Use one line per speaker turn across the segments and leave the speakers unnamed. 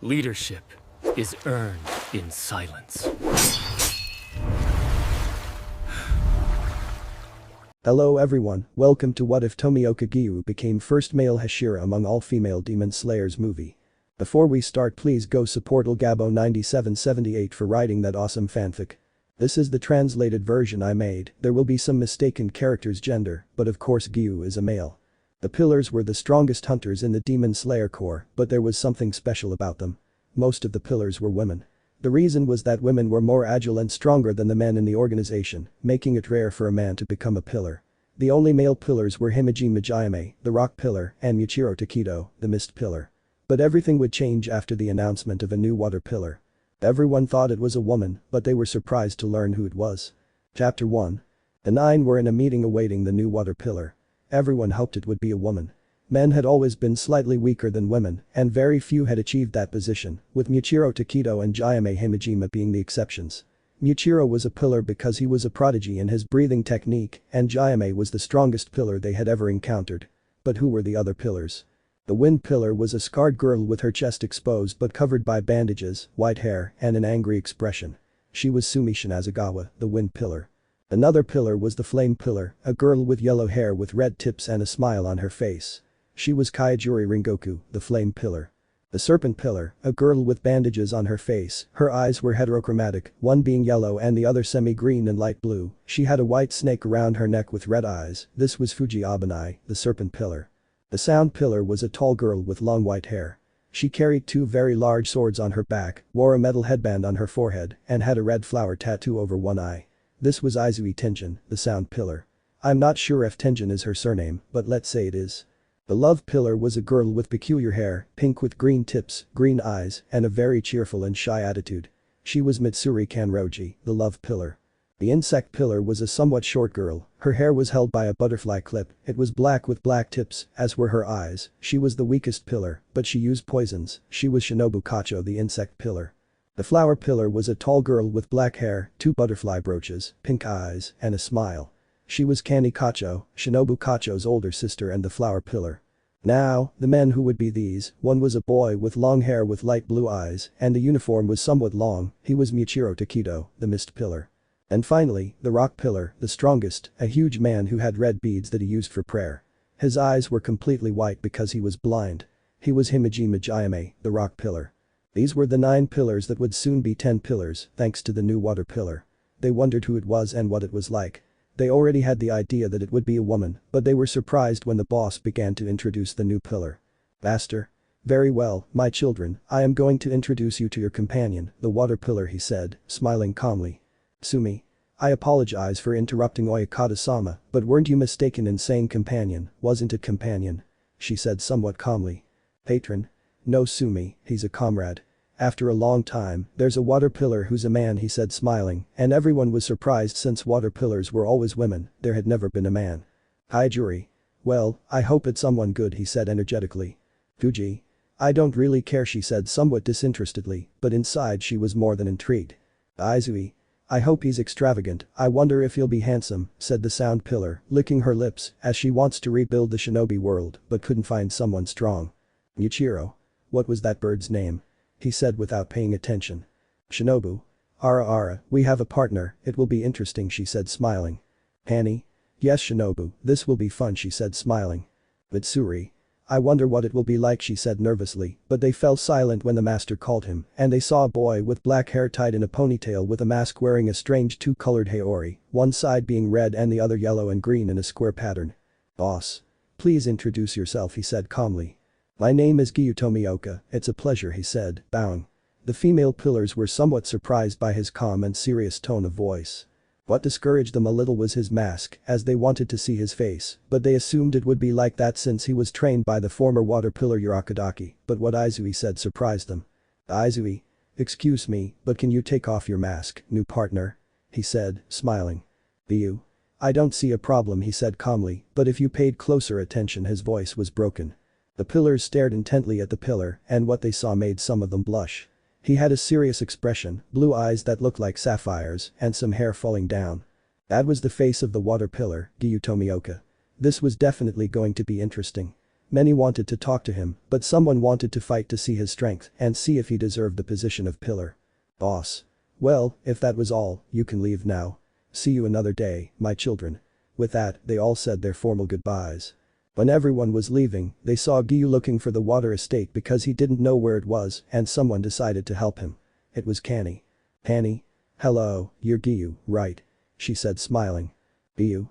Leadership is earned in silence.
Hello everyone, welcome to What If Tomioka Giyuu became first male Hashira among all female Demon Slayers movie. Before we start, please go support Lgabo9778 for writing that awesome fanfic. This is the translated version I made. There will be some mistaken character's gender, but of course Giyuu is a male. The pillars were the strongest hunters in the Demon Slayer Corps, but there was something special about them. Most of the pillars were women. The reason was that women were more agile and stronger than the men in the organization, making it rare for a man to become a pillar. The only male pillars were Himejima Jayame, the rock pillar, and Michiro Takedo, the mist pillar. But everything would change after the announcement of a new water pillar. Everyone thought it was a woman, but they were surprised to learn who it was. Chapter 1. The 9 were in a meeting awaiting the new water pillar. Everyone hoped it would be a woman. Men had always been slightly weaker than women, and very few had achieved that position, with Michiro Takedo and Jayame Himejima being the exceptions. Michiro was a pillar because he was a prodigy in his breathing technique, and Jayame was the strongest pillar they had ever encountered. But who were the other pillars? The wind pillar was a scarred girl with her chest exposed but covered by bandages, white hair, and an angry expression. She was Sumi Shinazagawa, the wind pillar. Another pillar was the flame pillar, a girl with yellow hair with red tips and a smile on her face. She was Kaijuri Ringoku, the flame pillar. The serpent pillar, a girl with bandages on her face, her eyes were heterochromatic, one being yellow and the other semi-green and light blue. She had a white snake around her neck with red eyes. This was Fuji Obanai, the serpent pillar. The sound pillar was a tall girl with long white hair. She carried 2 very large swords on her back, wore a metal headband on her forehead, and had a red flower tattoo over one eye. This was Izui Tenjin, the sound pillar. I'm not sure if Tenjin is her surname, but let's say it is. The love pillar was a girl with peculiar hair, pink with green tips, green eyes, and a very cheerful and shy attitude. She was Mitsuri Kanroji, the love pillar. The insect pillar was a somewhat short girl. Her hair was held by a butterfly clip. It was black with black tips, as were her eyes. She was the weakest pillar, but she used poisons. She was Shinobu Kocho, the insect pillar. The flower pillar was a tall girl with black hair, 2 butterfly brooches, pink eyes, and a smile. She was Kani Kocho, Shinobu Kocho's older sister and the flower pillar. Now, the men who would be these, one was a boy with long hair with light blue eyes, and the uniform was somewhat long. He was Michiro Takedo, the mist pillar. And finally, the rock pillar, the strongest, a huge man who had red beads that he used for prayer. His eyes were completely white because he was blind. He was Himejima Jayame, the rock pillar. These were the 9 pillars that would soon be 10 pillars, thanks to the new water pillar. They wondered who it was and what it was like. They already had the idea that it would be a woman, but they were surprised when the boss began to introduce the new pillar. Master? Very well, my children, I am going to introduce you to your companion, the water pillar, he said, smiling calmly. Sumi. I apologize for interrupting Oyakata-sama, but weren't you mistaken in saying companion, wasn't it companion? She said somewhat calmly. Patron? No, Sumi, he's a comrade. After a long time, there's a water pillar who's a man, he said smiling, and everyone was surprised since water pillars were always women, there had never been a man. Kaijuri. Well, I hope it's someone good, he said energetically. Fuji. I don't really care, she said somewhat disinterestedly, but inside she was more than intrigued. Izui. I hope he's extravagant, I wonder if he'll be handsome, said the sound pillar, licking her lips, as she wants to rebuild the shinobi world, but couldn't find someone strong. Michiro. What was that bird's name? He said without paying attention. Shinobu. Ara, we have a partner, it will be interesting, she said smiling. Hani. Yes, Shinobu, this will be fun, she said smiling. Mitsuri. I wonder what it will be like, she said nervously, but they fell silent when the master called him, and they saw a boy with black hair tied in a ponytail with a mask wearing a strange 2-colored haori, one side being red and the other yellow and green in a square pattern. Boss. Please introduce yourself, he said calmly. My name is Giyuu Tomioka, it's a pleasure, he said, bowing. The female pillars were somewhat surprised by his calm and serious tone of voice. What discouraged them a little was his mask, as they wanted to see his face, but they assumed it would be like that since he was trained by the former water pillar Urakadaki, but what Izui said surprised them. Izui. Excuse me, but can you take off your mask, new partner? He said, smiling. Giyuu. I don't see a problem, he said calmly, but if you paid closer attention, his voice was broken. The pillars stared intently at the pillar, and what they saw made some of them blush. He had a serious expression, blue eyes that looked like sapphires, and some hair falling down. That was the face of the water pillar, Giyuu Tomioka. This was definitely going to be interesting. Many wanted to talk to him, but someone wanted to fight to see his strength and see if he deserved the position of pillar. Boss. Well, if that was all, you can leave now. See you another day, my children. With that, they all said their formal goodbyes. When everyone was leaving, they saw Giyuu looking for the water estate because he didn't know where it was and someone decided to help him. It was Kanny. Kanny? Hello, you're Giyuu, right? She said smiling. Giyuu?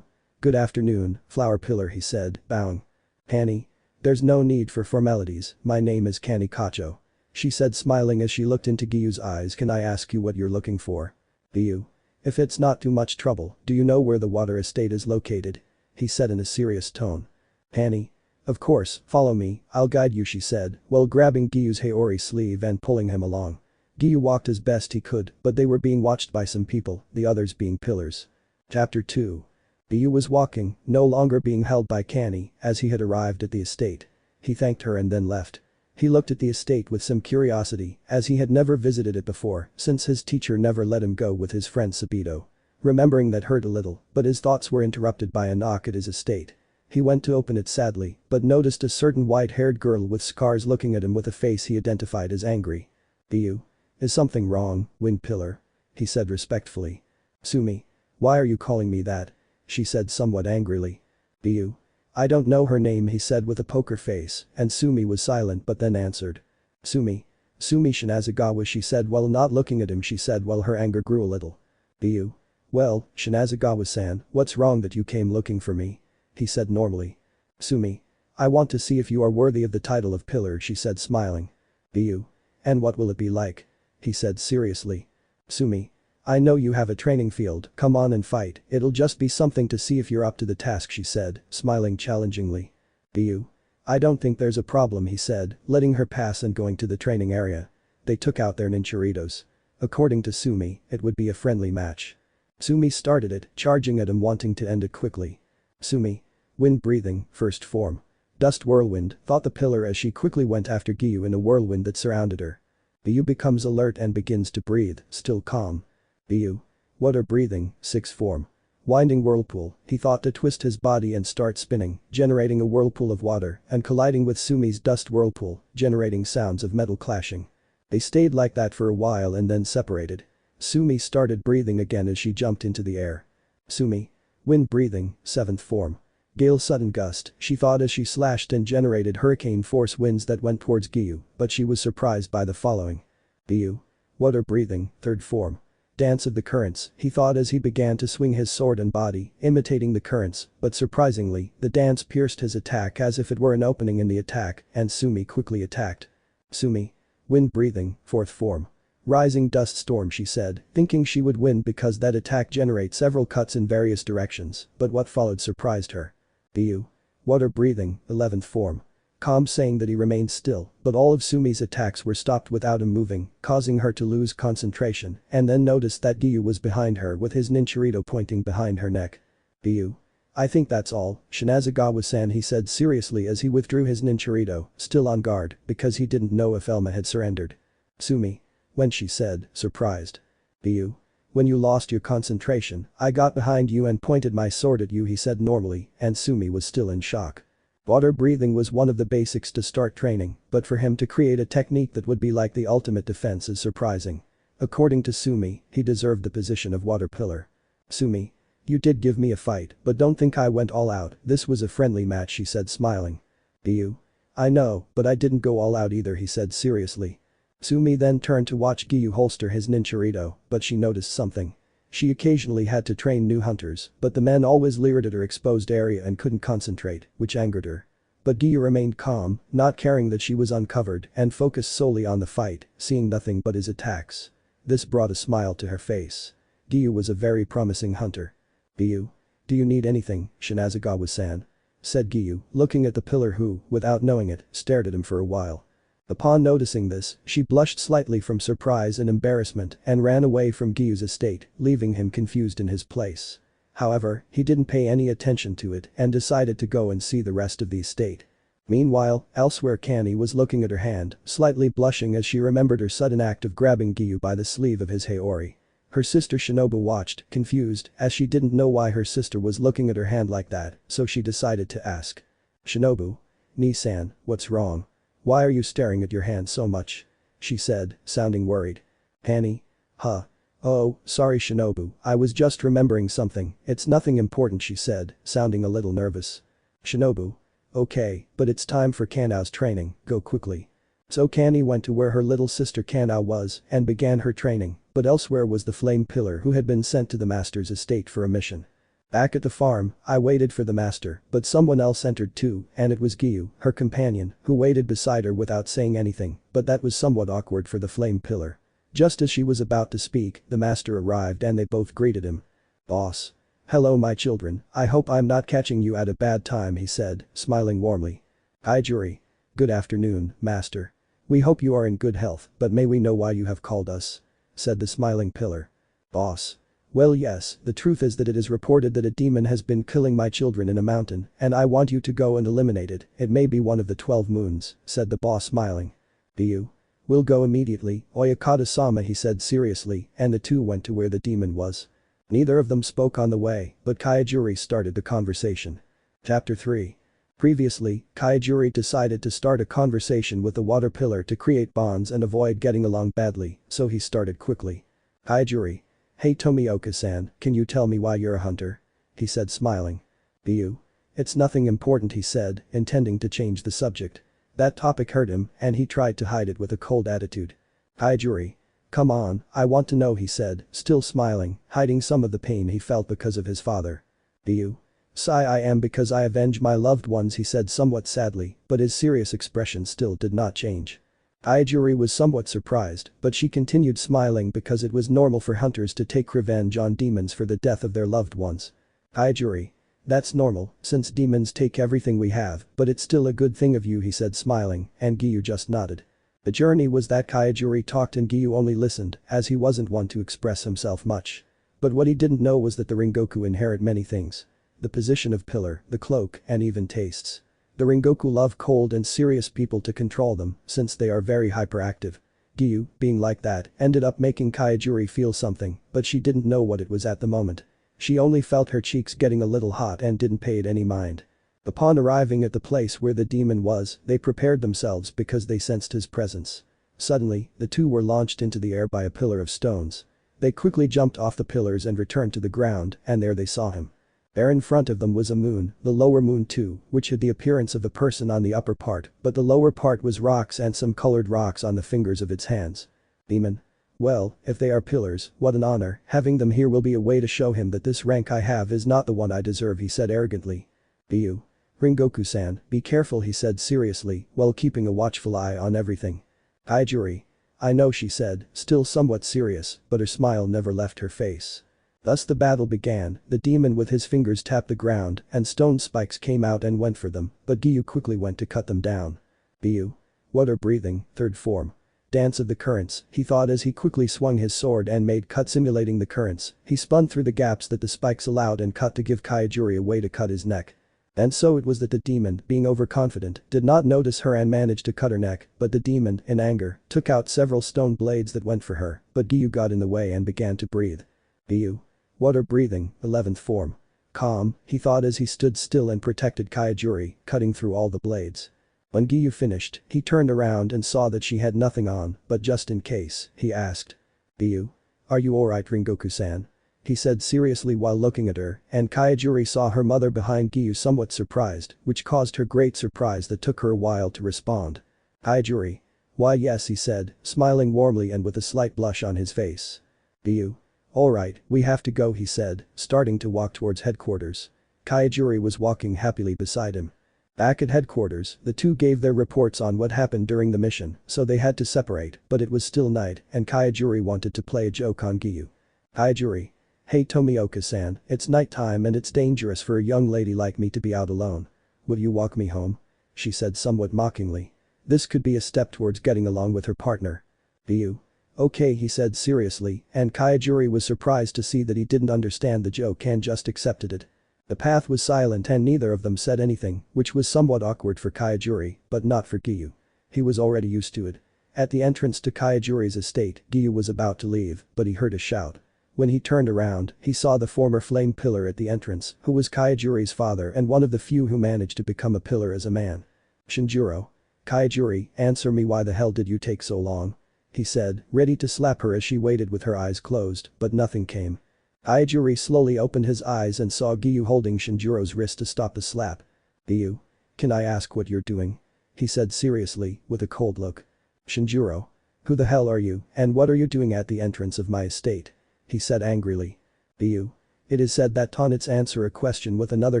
Good afternoon, flower pillar he said, bowing. Kanny? There's no need for formalities, my name is Kanny Kocho. She said smiling as she looked into Giyuu's eyes. Can I ask you what you're looking for? Giyuu? If it's not too much trouble, do you know where the water estate is located? He said in a serious tone. Kanny? Of course, follow me, I'll guide you she said, while grabbing Giyuu's Haori sleeve and pulling him along. Giyuu walked as best he could, but they were being watched by some people, the others being pillars. Chapter 2. Giyuu was walking, no longer being held by Kanny, as he had arrived at the estate. He thanked her and then left. He looked at the estate with some curiosity, as he had never visited it before, since his teacher never let him go with his friend Sabito. Remembering that hurt a little, but his thoughts were interrupted by a knock at his estate. He went to open it sadly, but noticed a certain white-haired girl with scars looking at him with a face he identified as angry. Giyuu? Is something wrong, winged pillar? He said respectfully. Sumi? Why are you calling me that? She said somewhat angrily. Giyuu? I don't know her name he said with a poker face, and Sumi was silent but then answered. Sumi? Sumi Shinazagawa she said while not looking at him she said while her anger grew a little. Giyuu? Well, Shinazagawa-san, what's wrong that you came looking for me? He said normally. Sumi? I want to see if you are worthy of the title of pillar she said smiling. Giyuu? And what will it be like? He said seriously. Sumi? I know you have a training field, come on and fight, it'll just be something to see if you're up to the task she said, smiling challengingly. Giyuu? I don't think there's a problem he said, letting her pass and going to the training area. They took out their ninjaritos. According to Sumi, it would be a friendly match. Sumi started it, charging at him wanting to end it quickly. Sumi? Wind breathing, first form. Dust whirlwind, thought the pillar as she quickly went after Giyuu in a whirlwind that surrounded her. Giyuu becomes alert and begins to breathe, still calm. Giyuu? Water breathing, sixth form. Winding whirlpool, he thought to twist his body and start spinning, generating a whirlpool of water and colliding with Sumi's dust whirlpool, generating sounds of metal clashing. They stayed like that for a while and then separated. Sumi started breathing again as she jumped into the air. Sumi? Wind breathing, seventh form. Gale sudden gust, she thought as she slashed and generated hurricane force winds that went towards Giyuu, but she was surprised by the following. Giyuu? Water breathing, third form. Dance of the currents, he thought as he began to swing his sword and body, imitating the currents, but surprisingly, the dance pierced his attack as if it were an opening in the attack, and Sumi quickly attacked. Sumi? Wind breathing, fourth form. Rising dust storm she said, thinking she would win because that attack generates several cuts in various directions, but what followed surprised her. Giyuu? Water breathing, 11th form. Calm saying that he remained still, but all of Sumi's attacks were stopped without him moving, causing her to lose concentration, and then noticed that Giyuu was behind her with his ninjarito pointing behind her neck. Giyuu? I think that's all, Shinazagawa-san he said seriously as he withdrew his ninjarito, still on guard, because he didn't know if Elma had surrendered. Sumi? When she said, surprised. Giyuu? When you lost your concentration, I got behind you and pointed my sword at you he said normally, and Sumi was still in shock. Water breathing was one of the basics to start training, but for him to create a technique that would be like the ultimate defense is surprising. According to Sumi, he deserved the position of water pillar. Sumi? You did give me a fight, but don't think I went all out, this was a friendly match she said smiling. Giyuu? I know, but I didn't go all out either he said seriously. Sumi then turned to watch Giyuu holster his ninjarito, but she noticed something. She occasionally had to train new hunters, but the men always leered at her exposed area and couldn't concentrate, which angered her. But Giyuu remained calm, not caring that she was uncovered and focused solely on the fight, seeing nothing but his attacks. This brought a smile to her face. Giyuu was a very promising hunter. Giyuu? Do you need anything, Shinazagawa-san? Said Giyuu, looking at the pillar who, without knowing it, stared at him for a while. Upon noticing this, she blushed slightly from surprise and embarrassment and ran away from Giyuu's estate, leaving him confused in his place. However, he didn't pay any attention to it and decided to go and see the rest of the estate. Meanwhile, elsewhere Kanny was looking at her hand, slightly blushing as she remembered her sudden act of grabbing Giyuu by the sleeve of his haori. Her sister Shinobu watched, confused, as she didn't know why her sister was looking at her hand like that, so she decided to ask. Shinobu? "Ni-san, what's wrong? Why are you staring at your hand so much?" she said, sounding worried. "Annie? Huh? Oh, sorry Shinobu, I was just remembering something, it's nothing important," she said, sounding a little nervous. "Shinobu? Okay, but it's time for Kanao's training, go quickly." So Kani went to where her little sister Kanao was and began her training, but elsewhere was the flame pillar who had been sent to the master's estate for a mission. Back at the farm, I waited for the master, but someone else entered too, and it was Giyuu, her companion, who waited beside her without saying anything, but that was somewhat awkward for the flame pillar. Just as she was about to speak, the master arrived and they both greeted him. "Boss. Hello my children, I hope I'm not catching you at a bad time," he said, smiling warmly. "Kaijuri. Good afternoon, master. We hope you are in good health, but may we know why you have called us?" said the smiling pillar. "Boss. Well yes, the truth is that it is reported that a demon has been killing my children in a mountain, and I want you to go and eliminate it, it may be one of the 12 moons," said the boss smiling. "Giyuu. We'll go immediately, Oyakata-sama," he said seriously, and the two went to where the demon was. Neither of them spoke on the way, but Kaijuri started the conversation. Chapter 3. Previously, Kaijuri decided to start a conversation with the water pillar to create bonds and avoid getting along badly, so he started quickly. "Kaijuri. Hey Tomioka-san, can you tell me why you're a hunter?" he said smiling. "Giyuu. It's nothing important," he said, intending to change the subject. That topic hurt him, and he tried to hide it with a cold attitude. "Kaijuri. Come on, I want to know," he said, still smiling, hiding some of the pain he felt because of his father. "Giyuu. Sigh I am because I avenge my loved ones," he said somewhat sadly, but his serious expression still did not change. Kaijuri was somewhat surprised, but she continued smiling because it was normal for hunters to take revenge on demons for the death of their loved ones. "Kaijuri. That's normal, since demons take everything we have, but it's still a good thing of you," he said smiling, and Giyuu just nodded. The journey was that Kaijuri talked and Giyuu only listened, as he wasn't one to express himself much. But what he didn't know was that the Rengoku inherit many things. The position of pillar, the cloak, and even tastes. The Rengoku love cold and serious people to control them, since they are very hyperactive. Giyuu, being like that, ended up making Kaijuri feel something, but she didn't know what it was at the moment. She only felt her cheeks getting a little hot and didn't pay it any mind. Upon arriving at the place where the demon was, they prepared themselves because they sensed his presence. Suddenly, the two were launched into the air by a pillar of stones. They quickly jumped off the pillars and returned to the ground, and there they saw him. There in front of them was a moon, the lower moon too, which had the appearance of a person on the upper part, but the lower part was rocks and some colored rocks on the fingers of its hands. "Demon? Well, if they are pillars, what an honor, having them here will be a way to show him that this rank I have is not the one I deserve," he said arrogantly. "Giyuu. Rengoku-san, be careful," he said seriously, while keeping a watchful eye on everything. "Kaijuri. I know," she said, still somewhat serious, but her smile never left her face. Thus the battle began, the demon with his fingers tapped the ground and stone spikes came out and went for them, but Giyuu quickly went to cut them down. "Giyuu. Water breathing, third form. Dance of the currents," he thought as he quickly swung his sword and made cut simulating the currents. He spun through the gaps that the spikes allowed and cut to give Kaijuri a way to cut his neck. And so it was that the demon, being overconfident, did not notice her and managed to cut her neck, but the demon, in anger, took out several stone blades that went for her, but Giyuu got in the way and began to breathe. "Giyuu. Water breathing, 11th form. Calm," he thought as he stood still and protected Kaijuri, cutting through all the blades. When Giyuu finished, he turned around and saw that she had nothing on, but just in case, he asked. "Giyuu. Are you alright Rengoku-san?" he said seriously while looking at her, and Kaijuri saw her mother behind Giyuu somewhat surprised, which caused her great surprise that took her a while to respond. "Kaijuri. Why yes," he said, smiling warmly and with a slight blush on his face. "Giyuu. Alright, we have to go," he said, starting to walk towards headquarters. Kaijuri was walking happily beside him. Back at headquarters, the two gave their reports on what happened during the mission, so they had to separate, but it was still night, and Kaijuri wanted to play a joke on Giyuu. "Kaijuri. Hey Tomioka-san, it's nighttime and it's dangerous for a young lady like me to be out alone. Will you walk me home?" she said somewhat mockingly. This could be a step towards getting along with her partner. "Giyuu. Okay," he said seriously, and Kaijuri was surprised to see that he didn't understand the joke and just accepted it. The path was silent and neither of them said anything, which was somewhat awkward for Kaijuri, but not for Giyuu. He was already used to it. At the entrance to Kaijuri's estate, Giyuu was about to leave, but he heard a shout. When he turned around, he saw the former flame pillar at the entrance, who was Kaijuri's father and one of the few who managed to become a pillar as a man. Shinjiro. Kaijuri, answer me, why the hell did you take so long? He said, ready to slap her as she waited with her eyes closed, but nothing came. Kaijuri slowly opened his eyes and saw Giyuu holding Shinjiro's wrist to stop the slap. Giyuu. Can I ask what you're doing? He said seriously, with a cold look. Shinjiro. Who the hell are you, and what are you doing at the entrance of my estate? He said angrily. Giyuu. It is said that taunts answer a question with another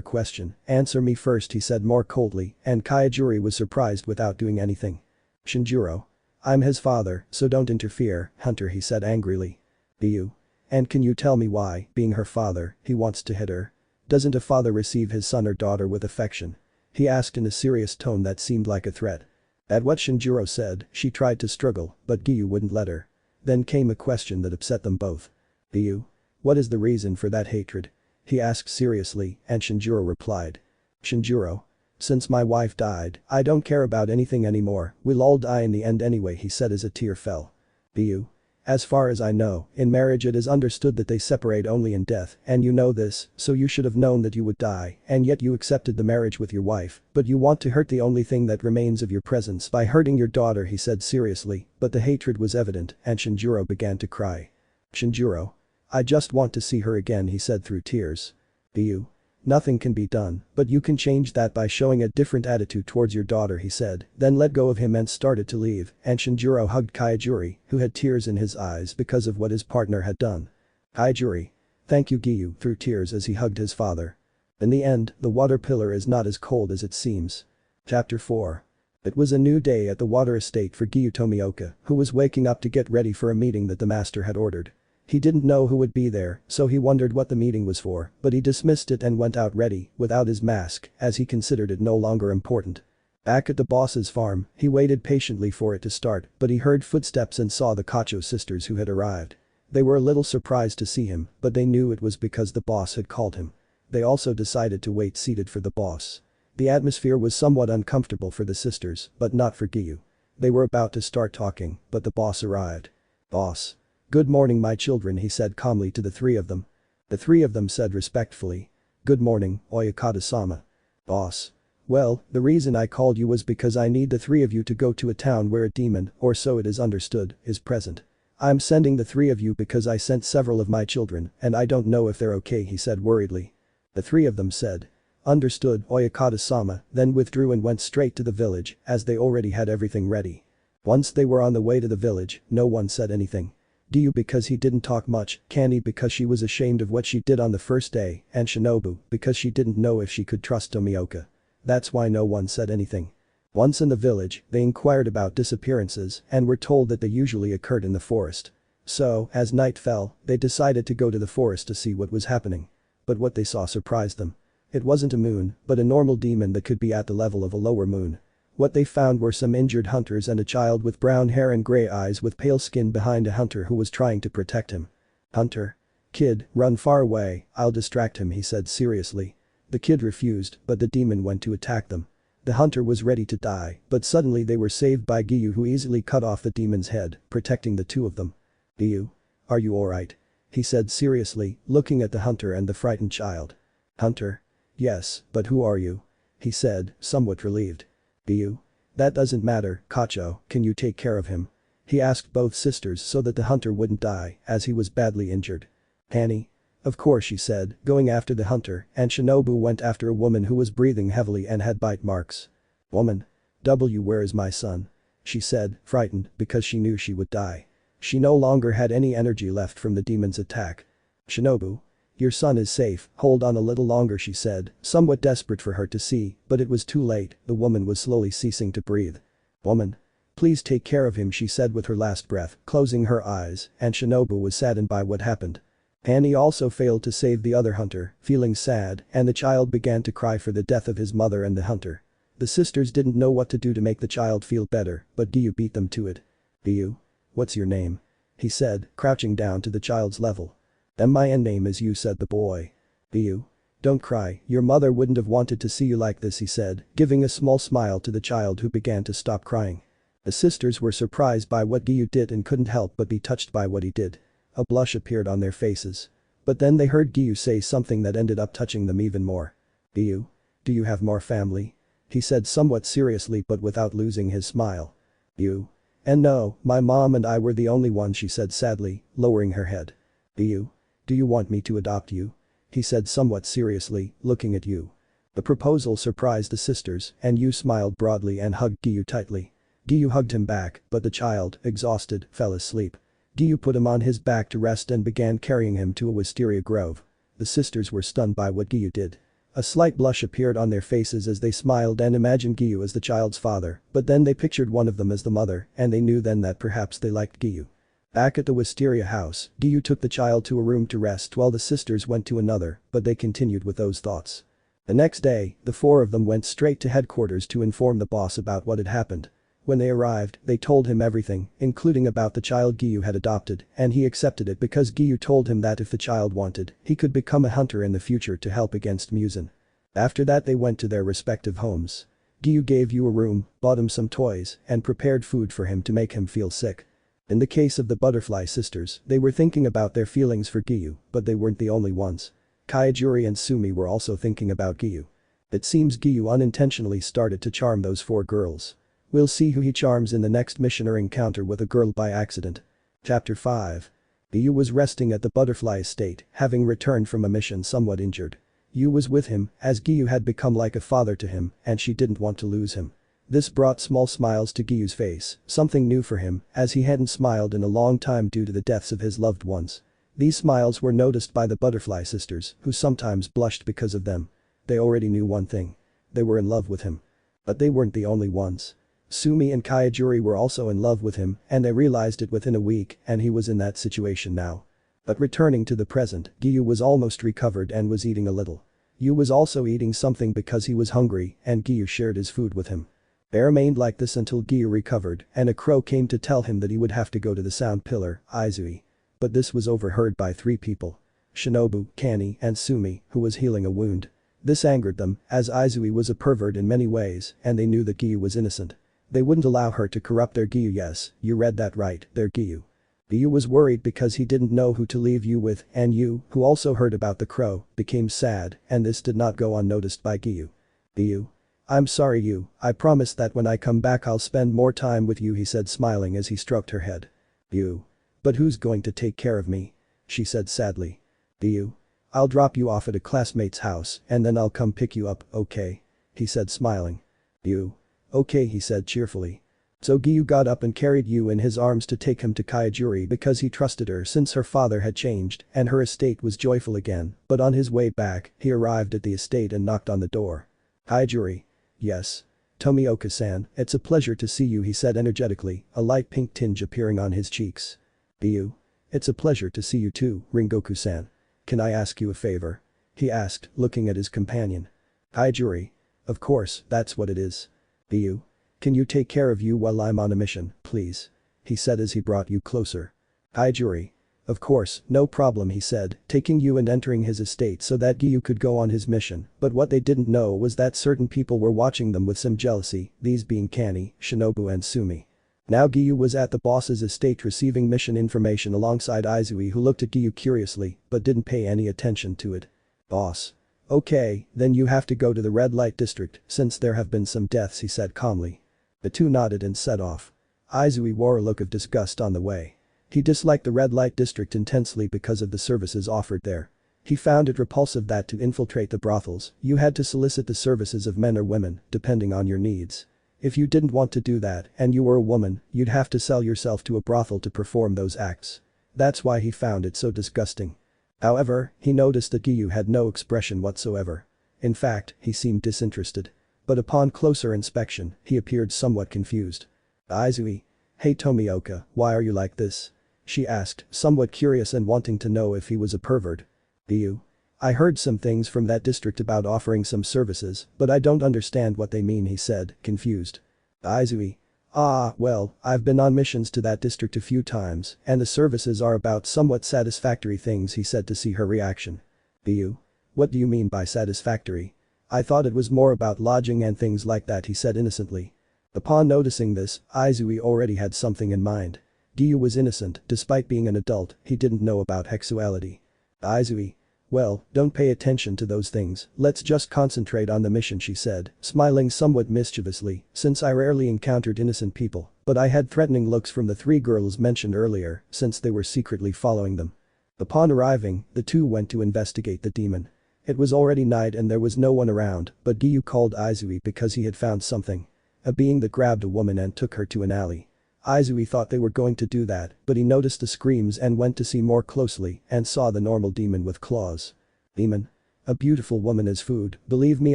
question, answer me first, he said more coldly, and Kaijuri was surprised without doing anything. Shinjiro. I'm his father, so don't interfere, Hunter, he said angrily. Giyuu. And can you tell me why, being her father, he wants to hit her? Doesn't a father receive his son or daughter with affection? He asked in a serious tone that seemed like a threat. At what Shinjiro said, she tried to struggle, but Giyuu wouldn't let her. Then came a question that upset them both. Giyuu. What is the reason for that hatred? He asked seriously, and Shinjiro replied. Shinjiro. Since my wife died, I don't care about anything anymore, we'll all die in the end anyway, he said as a tear fell. Giyuu. As far as I know, in marriage it is understood that they separate only in death, and you know this, so you should have known that you would die, and yet you accepted the marriage with your wife, but you want to hurt the only thing that remains of your presence by hurting your daughter, he said seriously, but the hatred was evident, and Shinjiro began to cry. Shinjiro. I just want to see her again, he said through tears. Giyuu. Nothing can be done, but you can change that by showing a different attitude towards your daughter, he said, then let go of him and started to leave, and Shinjiro hugged Kaijuri, who had tears in his eyes because of what his partner had done. Kaijuri. Thank you, Giyuu, through tears as he hugged his father. In the end, the water pillar is not as cold as it seems. Chapter 4. It was a new day at the water estate for Giyuu Tomioka, who was waking up to get ready for a meeting that the master had ordered. He didn't know who would be there, so he wondered what the meeting was for, but he dismissed it and went out ready, without his mask, as he considered it no longer important. Back at the boss's farm, he waited patiently for it to start, but he heard footsteps and saw the Kocho sisters who had arrived. They were a little surprised to see him, but they knew it was because the boss had called him. They also decided to wait seated for the boss. The atmosphere was somewhat uncomfortable for the sisters, but not for Giyuu. They were about to start talking, but the boss arrived. Boss. Good morning, my children, he said calmly to the three of them. The three of them said respectfully. Good morning, Oyakata-sama. Boss. Well, the reason I called you was because I need the three of you to go to a town where a demon, or so it is understood, is present. I'm sending the three of you because I sent several of my children, and I don't know if they're okay, he said worriedly. The three of them said. Understood, Oyakata-sama, then withdrew and went straight to the village, as they already had everything ready. Once they were on the way to the village, no one said anything. Giyuu because he didn't talk much, Kani because she was ashamed of what she did on the first day, and Shinobu because she didn't know if she could trust Tomioka. That's why no one said anything. Once in the village, they inquired about disappearances and were told that they usually occurred in the forest. So, as night fell, they decided to go to the forest to see what was happening. But what they saw surprised them. It wasn't a moon, but a normal demon that could be at the level of a lower moon. What they found were some injured hunters and a child with brown hair and gray eyes with pale skin behind a hunter who was trying to protect him. Hunter. Kid, run far away, I'll distract him, he said seriously. The kid refused, but the demon went to attack them. The hunter was ready to die, but suddenly they were saved by Giyuu, who easily cut off the demon's head, protecting the two of them. Giyuu. Are you alright? He said seriously, looking at the hunter and the frightened child. Hunter. Yes, but who are you? He said, somewhat relieved. Giyuu. That doesn't matter, Kocho, can you take care of him? He asked both sisters so that the hunter wouldn't die, as he was badly injured. Hani. Of course, she said, going after the hunter, and Shinobu went after a woman who was breathing heavily and had bite marks. Woman. Where is my son? She said, frightened, because she knew she would die. She no longer had any energy left from the demon's attack. Shinobu. Your son is safe, hold on a little longer, she said, somewhat desperate for her to see, but it was too late, the woman was slowly ceasing to breathe. Woman. Please take care of him, she said with her last breath, closing her eyes, and Shinobu was saddened by what happened. Hani also failed to save the other hunter, feeling sad, and the child began to cry for the death of his mother and the hunter. The sisters didn't know what to do to make the child feel better, but Giyuu beat them to it. Giyuu. What's your name? He said, crouching down to the child's level. My name is Yu, said the boy. Giyuu. Don't cry, your mother wouldn't have wanted to see you like this, he said, giving a small smile to the child who began to stop crying. The sisters were surprised by what Giyuu did and couldn't help but be touched by what he did. A blush appeared on their faces. But then they heard Giyuu say something that ended up touching them even more. Giyuu. Do you have more family? he said somewhat seriously but without losing his smile. You. And no, my mom and I were the only ones, she said sadly, lowering her head. Do you want me to adopt you? He said somewhat seriously, looking at you. The proposal surprised the sisters, and Yu smiled broadly and hugged Giyuu tightly. Giyuu hugged him back, but the child, exhausted, fell asleep. Giyuu put him on his back to rest and began carrying him to a wisteria grove. The sisters were stunned by what Giyuu did. A slight blush appeared on their faces as they smiled and imagined Giyuu as the child's father, but then they pictured one of them as the mother, and they knew then that perhaps they liked Giyuu. Back at the wisteria house, Giyuu took the child to a room to rest while the sisters went to another, but they continued with those thoughts. The next day, the four of them went straight to headquarters to inform the boss about what had happened. When they arrived, they told him everything, including about the child Giyuu had adopted, and he accepted it because Giyuu told him that if the child wanted, he could become a hunter in the future to help against Muzan. After that they went to their respective homes. Giyuu gave Yu a room, bought him some toys, and prepared food for him to make him feel sick. In the case of the butterfly sisters, they were thinking about their feelings for Giyuu, but they weren't the only ones. Kaijuri and Sumi were also thinking about Giyuu. It seems Giyuu unintentionally started to charm those four girls. We'll see who he charms in the next mission or encounter with a girl by accident. Chapter 5. Giyuu was resting at the butterfly estate, having returned from a mission somewhat injured. Yu was with him, as Giyuu had become like a father to him, and she didn't want to lose him. This brought small smiles to Giyuu's face, something new for him, as he hadn't smiled in a long time due to the deaths of his loved ones. These smiles were noticed by the butterfly sisters, who sometimes blushed because of them. They already knew one thing. They were in love with him. But they weren't the only ones. Sumi and Kaijuri were also in love with him, and they realized it within a week, and he was in that situation now. But returning to the present, Giyuu was almost recovered and was eating a little. Yu was also eating something because he was hungry, and Giyuu shared his food with him. They remained like this until Giyuu recovered, and a crow came to tell him that he would have to go to the sound pillar, Izui. But this was overheard by three people. Shinobu, Kani, and Sumi, who was healing a wound. This angered them, as Izui was a pervert in many ways, and they knew that Giyuu was innocent. They wouldn't allow her to corrupt their Giyuu. Yes, you read that right, their Giyuu. Giyuu was worried because he didn't know who to leave Yu with, and Yu, who also heard about the crow, became sad, and this did not go unnoticed by Giyuu. Giyuu. I'm sorry Yu, I promise that when I come back I'll spend more time with you, he said smiling as he stroked her head. Yu. But who's going to take care of me? She said sadly. Giyuu. I'll drop you off at a classmate's house and then I'll come pick you up, okay? He said smiling. Yu. Okay, he said cheerfully. So Giyuu got up and carried Yu in his arms to take him to Kaijuri because he trusted her since her father had changed and her estate was joyful again, but on his way back, he arrived at the estate and knocked on the door. Kaijuri. Yes. Tomioka-san, it's a pleasure to see you, he said energetically, a light pink tinge appearing on his cheeks. Giyuu. It's a pleasure to see you too, Ringoku-san. Can I ask you a favor? He asked, looking at his companion. Kaijuri. Of course, that's what it is. Giyuu. Can you take care of Yu while I'm on a mission, please? He said as he brought Yu closer. Kaijuri. Of course, no problem, he said, taking Yu and entering his estate so that Giyuu could go on his mission, but what they didn't know was that certain people were watching them with some jealousy, these being Kani, Shinobu and Sumi. Now Giyuu was at the boss's estate receiving mission information alongside Izui, who looked at Giyuu curiously, but didn't pay any attention to it. Boss. Okay, then you have to go to the red light district since there have been some deaths, he said calmly. The two nodded and set off. Izui wore a look of disgust on the way. He disliked the red light district intensely because of the services offered there. He found it repulsive that to infiltrate the brothels, you had to solicit the services of men or women, depending on your needs. If you didn't want to do that and you were a woman, you'd have to sell yourself to a brothel to perform those acts. That's why he found it so disgusting. However, he noticed that Giyuu had no expression whatsoever. In fact, he seemed disinterested. But upon closer inspection, he appeared somewhat confused. Izui. Hey Tomioka, why are you like this? She asked, somewhat curious and wanting to know if he was a pervert. Giyuu. I heard some things from that district about offering some services, but I don't understand what they mean, he said, confused. Izui. Ah, well, I've been on missions to that district a few times, and the services are about somewhat satisfactory things, he said to see her reaction. Giyuu. What do you mean by satisfactory? I thought it was more about lodging and things like that, he said innocently. Upon noticing this, Izui already had something in mind. Giyuu was innocent, despite being an adult, he didn't know about sexuality. Izui. Well, don't pay attention to those things, let's just concentrate on the mission, she said, smiling somewhat mischievously, since I rarely encountered innocent people, but I had threatening looks from the 3 girls mentioned earlier since they were secretly following them. Upon arriving, the two went to investigate the demon. It was already night and there was no one around, but Giyuu called Izui because he had found something. A being that grabbed a woman and took her to an alley. Izui thought they were going to do that, but he noticed the screams and went to see more closely and saw the normal demon with claws. Demon. A beautiful woman as food, believe me,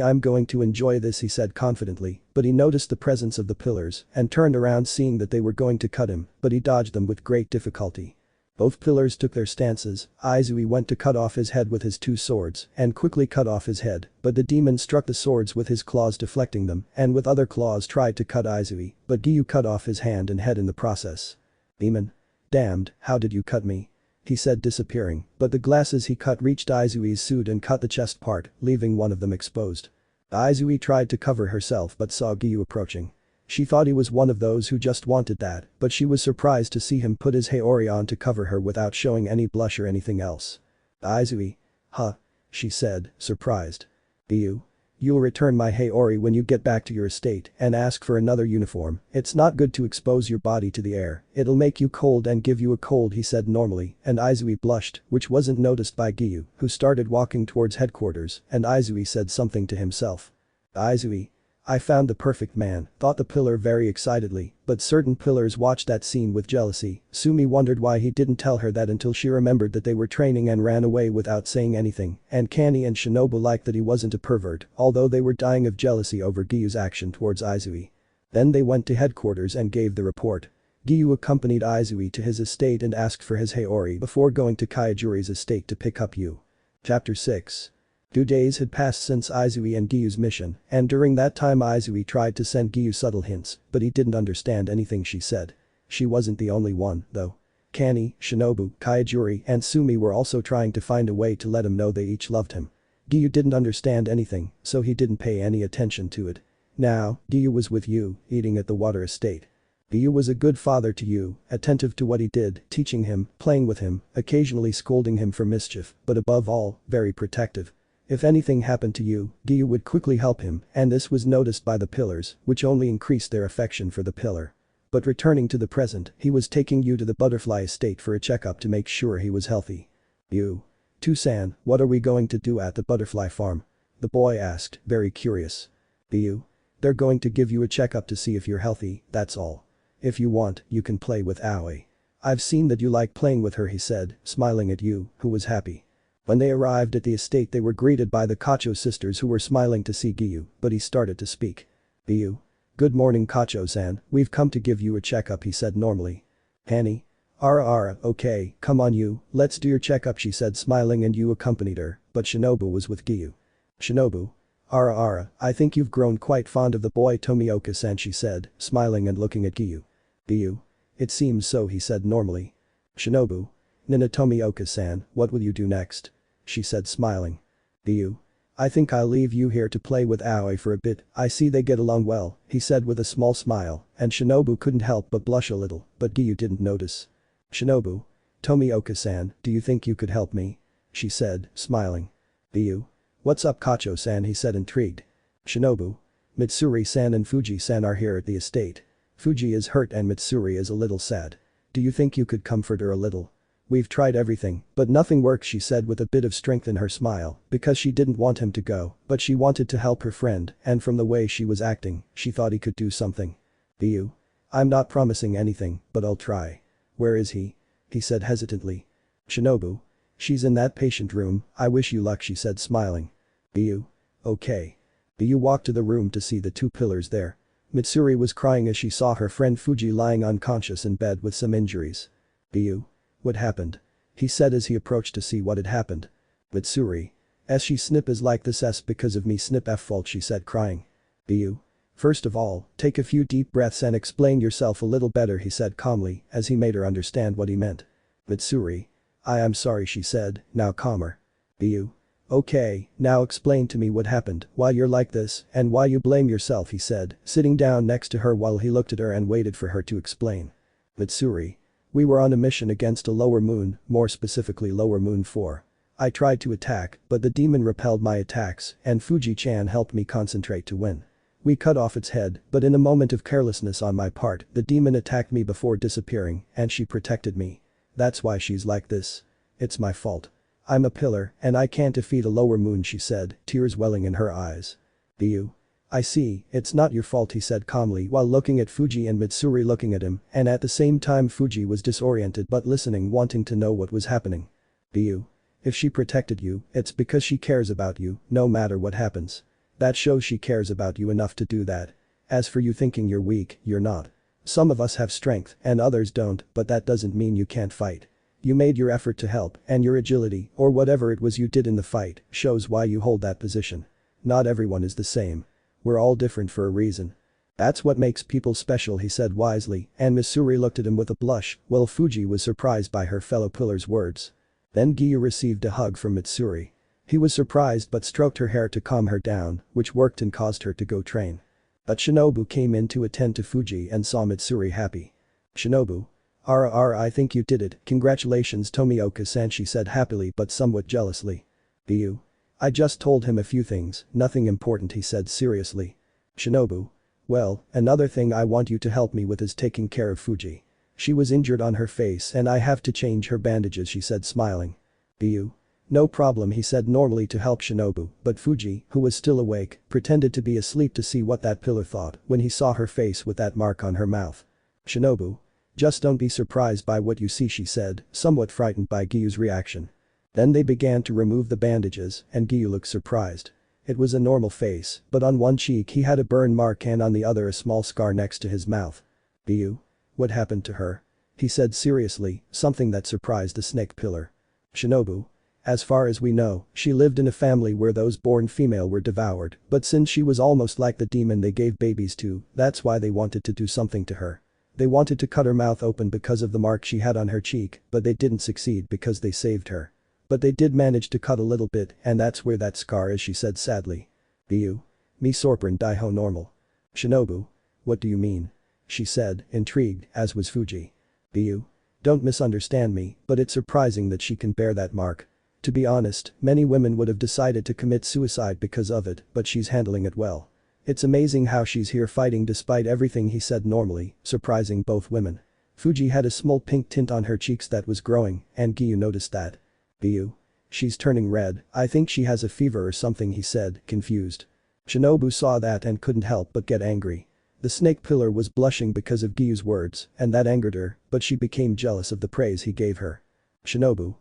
I'm going to enjoy this, he said confidently, but he noticed the presence of the pillars and turned around seeing that they were going to cut him, but he dodged them with great difficulty. Both pillars took their stances. Izui went to cut off his head with his 2 swords and quickly cut off his head, but the demon struck the swords with his claws, deflecting them, and with other claws tried to cut Izui, but Giyuu cut off his hand and head in the process. Demon. Damned, how did you cut me? He said, disappearing, but the glasses he cut reached Izui's suit and cut the chest part, leaving one of them exposed. Izui tried to cover herself but saw Giyuu approaching. She thought he was one of those who just wanted that, but she was surprised to see him put his haori on to cover her without showing any blush or anything else. Izui. Huh? She said, surprised. Giyuu. You'll return my haori when you get back to your estate and ask for another uniform. It's not good to expose your body to the air, it'll make you cold and give you a cold, he said normally, and Izui blushed, which wasn't noticed by Giyuu, who started walking towards headquarters, and Izui said something to himself. Izui. I found the perfect man, thought the pillar very excitedly, but certain pillars watched that scene with jealousy. Sumi wondered why he didn't tell her that until she remembered that they were training and ran away without saying anything, and Kani and Shinobu liked that he wasn't a pervert, although they were dying of jealousy over Giyuu's action towards Izui. Then they went to headquarters and gave the report. Giyuu accompanied Izui to his estate and asked for his haori before going to Kaijuri's estate to pick up Yu. Chapter 6. 2 days had passed since Izui and Giyuu's mission, and during that time Izui tried to send Giyuu subtle hints, but he didn't understand anything she said. She wasn't the only one, though. Kani, Shinobu, Kaijuri and Sumi were also trying to find a way to let him know they each loved him. Giyuu didn't understand anything, so he didn't pay any attention to it. Now, Giyuu was with Yu, eating at the water estate. Giyuu was a good father to Yu, attentive to what he did, teaching him, playing with him, occasionally scolding him for mischief, but above all, very protective. If anything happened to Yu, Giyuu would quickly help him, and this was noticed by the pillars, which only increased their affection for the pillar. But returning to the present, he was taking Yu to the butterfly estate for a checkup to make sure he was healthy. Yu. Tusan, what are we going to do at the butterfly farm? The boy asked, very curious. Giyuu. They're going to give you a checkup to see if you're healthy, that's all. If you want, you can play with Aoi. I've seen that you like playing with her, he said, smiling at Yu, who was happy. When they arrived at the estate they were greeted by the Kocho sisters who were smiling to see Giyuu, but he started to speak. Giyuu. Good morning Kocho-san, we've come to give you a checkup, he said normally. Hani. Ara, okay, come on Yu, let's do your checkup, she said smiling, and Yu accompanied her, but Shinobu was with Giyuu. Shinobu. Ara, I think you've grown quite fond of the boy Tomioka-san, she said, smiling and looking at Giyuu. Giyuu. It seems so, he said normally. Shinobu. Nina Tomioka-san, what will you do next? She said smiling. Giyuu. I think I'll leave you here to play with Aoi for a bit, I see they get along well, he said with a small smile, and Shinobu couldn't help but blush a little, but Giyuu didn't notice. Shinobu. Tomioka-san, do you think you could help me? She said, smiling. Giyuu. What's up Kocho-san, he said intrigued. Shinobu. Mitsuri-san and Fuji-san are here at the estate. Fuji is hurt and Mitsuri is a little sad. Do you think you could comfort her a little? We've tried everything, but nothing works, she said with a bit of strength in her smile, because she didn't want him to go, but she wanted to help her friend, and from the way she was acting, she thought he could do something. Giyuu. I'm not promising anything, but I'll try. Where is he? He said hesitantly. Shinobu. She's in that patient room, I wish you luck, she said smiling. Giyuu. Okay. Giyuu walked to the room to see the 2 pillars there. Mitsuri was crying as she saw her friend Fuji lying unconscious in bed with some injuries. Giyuu. What happened? He said as he approached to see what had happened. Mitsuri. She snip is like this because of me snip F fault, she said crying. Giyuu. First of all, take a few deep breaths and explain yourself a little better, he said calmly as he made her understand what he meant. Mitsuri. I am sorry, she said, now calmer. Giyuu. Okay, now explain to me what happened, why you're like this, and why you blame yourself, he said, sitting down next to her while he looked at her and waited for her to explain. Mitsuri. We were on a mission against a lower moon, more specifically lower moon 4. I tried to attack, but the demon repelled my attacks and Fuji-chan helped me concentrate to win. We cut off its head, but in a moment of carelessness on my part, the demon attacked me before disappearing and she protected me. That's why she's like this. It's my fault. I'm a pillar and I can't defeat a lower moon, she said, tears welling in her eyes. Giyuu. I see, it's not your fault, he said calmly while looking at Fuji and Mitsuri looking at him, and at the same time Fuji was disoriented but listening, wanting to know what was happening. Giyuu. If she protected you, it's because she cares about you, no matter what happens. That shows she cares about you enough to do that. As for you thinking you're weak, you're not. Some of us have strength and others don't, but that doesn't mean you can't fight. You made your effort to help and your agility, or whatever it was you did in the fight, shows why you hold that position. Not everyone is the same. We're all different for a reason. That's what makes people special, he said wisely, and Mitsuri looked at him with a blush, while Fuji was surprised by her fellow pillar's words. Then Giyuu received a hug from Mitsuri. He was surprised but stroked her hair to calm her down, which worked and caused her to go train. But Shinobu came in to attend to Fuji and saw Mitsuri happy. Shinobu. I think you did it, congratulations Tomioka-san, she said happily but somewhat jealously. Giyuu. I just told him a few things, nothing important, he said seriously. Shinobu. Well, another thing I want you to help me with is taking care of Fuji. She was injured on her face and I have to change her bandages, she said smiling. Giyuu. No problem, he said normally to help Shinobu, but Fuji, who was still awake, pretended to be asleep to see what that pillar thought when he saw her face with that mark on her mouth. Shinobu. Just don't be surprised by what you see, she said, somewhat frightened by Giyuu's reaction. Then they began to remove the bandages and Giyuu looked surprised. It was a normal face, but on one cheek he had a burn mark and on the other a small scar next to his mouth. Giyuu. What happened to her? He said seriously, something that surprised the snake pillar. Shinobu. As far as we know, she lived in a family where those born female were devoured, but since she was almost like the demon they gave babies to, that's why they wanted to do something to her. They wanted to cut her mouth open because of the mark she had on her cheek, but they didn't succeed because they saved her. But they did manage to cut a little bit and that's where that scar is, she said sadly. Giyuu. Me sorpren daiho normal. Shinobu. What do you mean? She said, intrigued, as was Fuji. Giyuu. Don't misunderstand me, but it's surprising that she can bear that mark. To be honest, many women would have decided to commit suicide because of it, but she's handling it well. It's amazing how she's here fighting despite everything, he said normally, surprising both women. Fuji had a small pink tint on her cheeks that was growing, and Giyuu noticed that. Giyuu. She's turning red, I think she has a fever or something, he said, confused. Shinobu saw that and couldn't help but get angry. The snake pillar was blushing because of Giyuu's words, and that angered her, but she became jealous of the praise he gave her. Shinobu.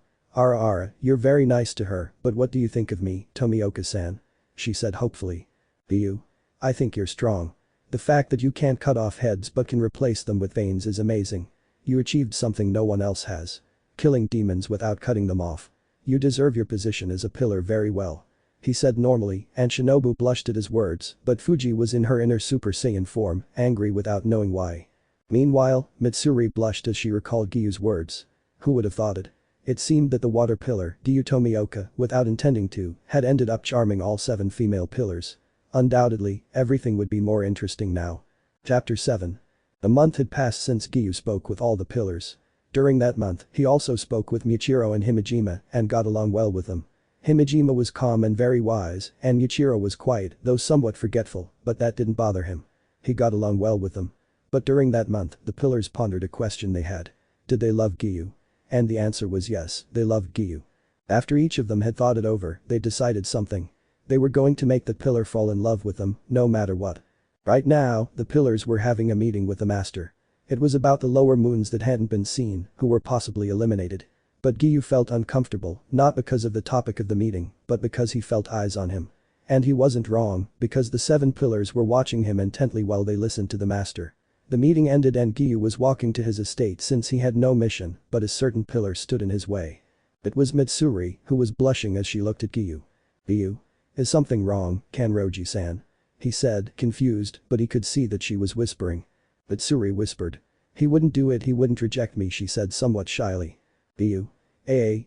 You're very nice to her, but what do you think of me, Tomioka-san? She said hopefully. Giyuu. I think you're strong. The fact that you can't cut off heads but can replace them with veins is amazing. You achieved something no one else has. Killing demons without cutting them off. You deserve your position as a pillar very well. He said normally, and Shinobu blushed at his words, but Fuji was in her inner Super Saiyan form, angry without knowing why. Meanwhile, Mitsuri blushed as she recalled Giyuu's words. Who would have thought it? It seemed that the water pillar, Giyuu Tomioka, without intending to, had ended up charming all 7 female pillars. Undoubtedly, everything would be more interesting now. Chapter 7. A month had passed since Giyuu spoke with all the pillars. During that month, he also spoke with Michiro and Himejima and got along well with them. Himejima was calm and very wise, and Michiro was quiet, though somewhat forgetful, but that didn't bother him. He got along well with them. But during that month, the pillars pondered a question they had. Did they love Giyuu? And the answer was yes, they loved Giyuu. After each of them had thought it over, they decided something. They were going to make the pillar fall in love with them, no matter what. Right now, the pillars were having a meeting with the master. It was about the lower moons that hadn't been seen, who were possibly eliminated. But Giyuu felt uncomfortable, not because of the topic of the meeting, but because he felt eyes on him. And he wasn't wrong, because the 7 pillars were watching him intently while they listened to the master. The meeting ended and Giyuu was walking to his estate since he had no mission, but a certain pillar stood in his way. It was Mitsuri, who was blushing as she looked at Giyuu. Giyuu. Is something wrong, Kanroji-san? He said, confused, but he could see that she was whispering. Mitsuri whispered. He wouldn't do it, he wouldn't reject me, she said somewhat shyly. Giyuu.